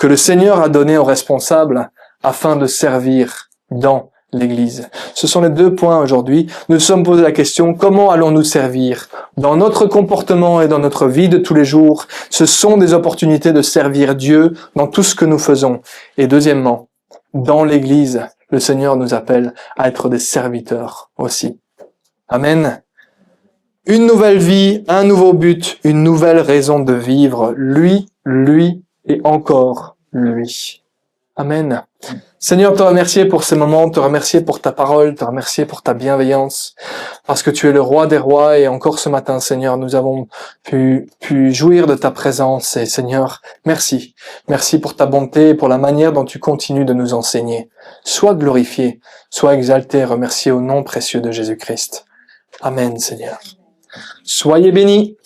le Seigneur a donné aux responsables afin de servir dans l'église. Ce sont les 2 points aujourd'hui. Nous nous sommes posé la question, comment allons-nous servir? Dans notre comportement et dans notre vie de tous les jours, ce sont des opportunités de servir Dieu dans tout ce que nous faisons. Et deuxièmement, dans l'église, le Seigneur nous appelle à être des serviteurs aussi. Amen. Une nouvelle vie, un nouveau but, une nouvelle raison de vivre. Lui et encore lui. Amen. Seigneur, te remercier pour ces moments, te remercier pour ta parole, te remercier pour ta bienveillance, parce que tu es le roi des rois et encore ce matin, Seigneur, nous avons pu jouir de ta présence et Seigneur, merci. Merci pour ta bonté et pour la manière dont tu continues de nous enseigner. Sois glorifié, sois exalté, remercié au nom précieux de Jésus-Christ. Amen, Seigneur. Soyez bénis.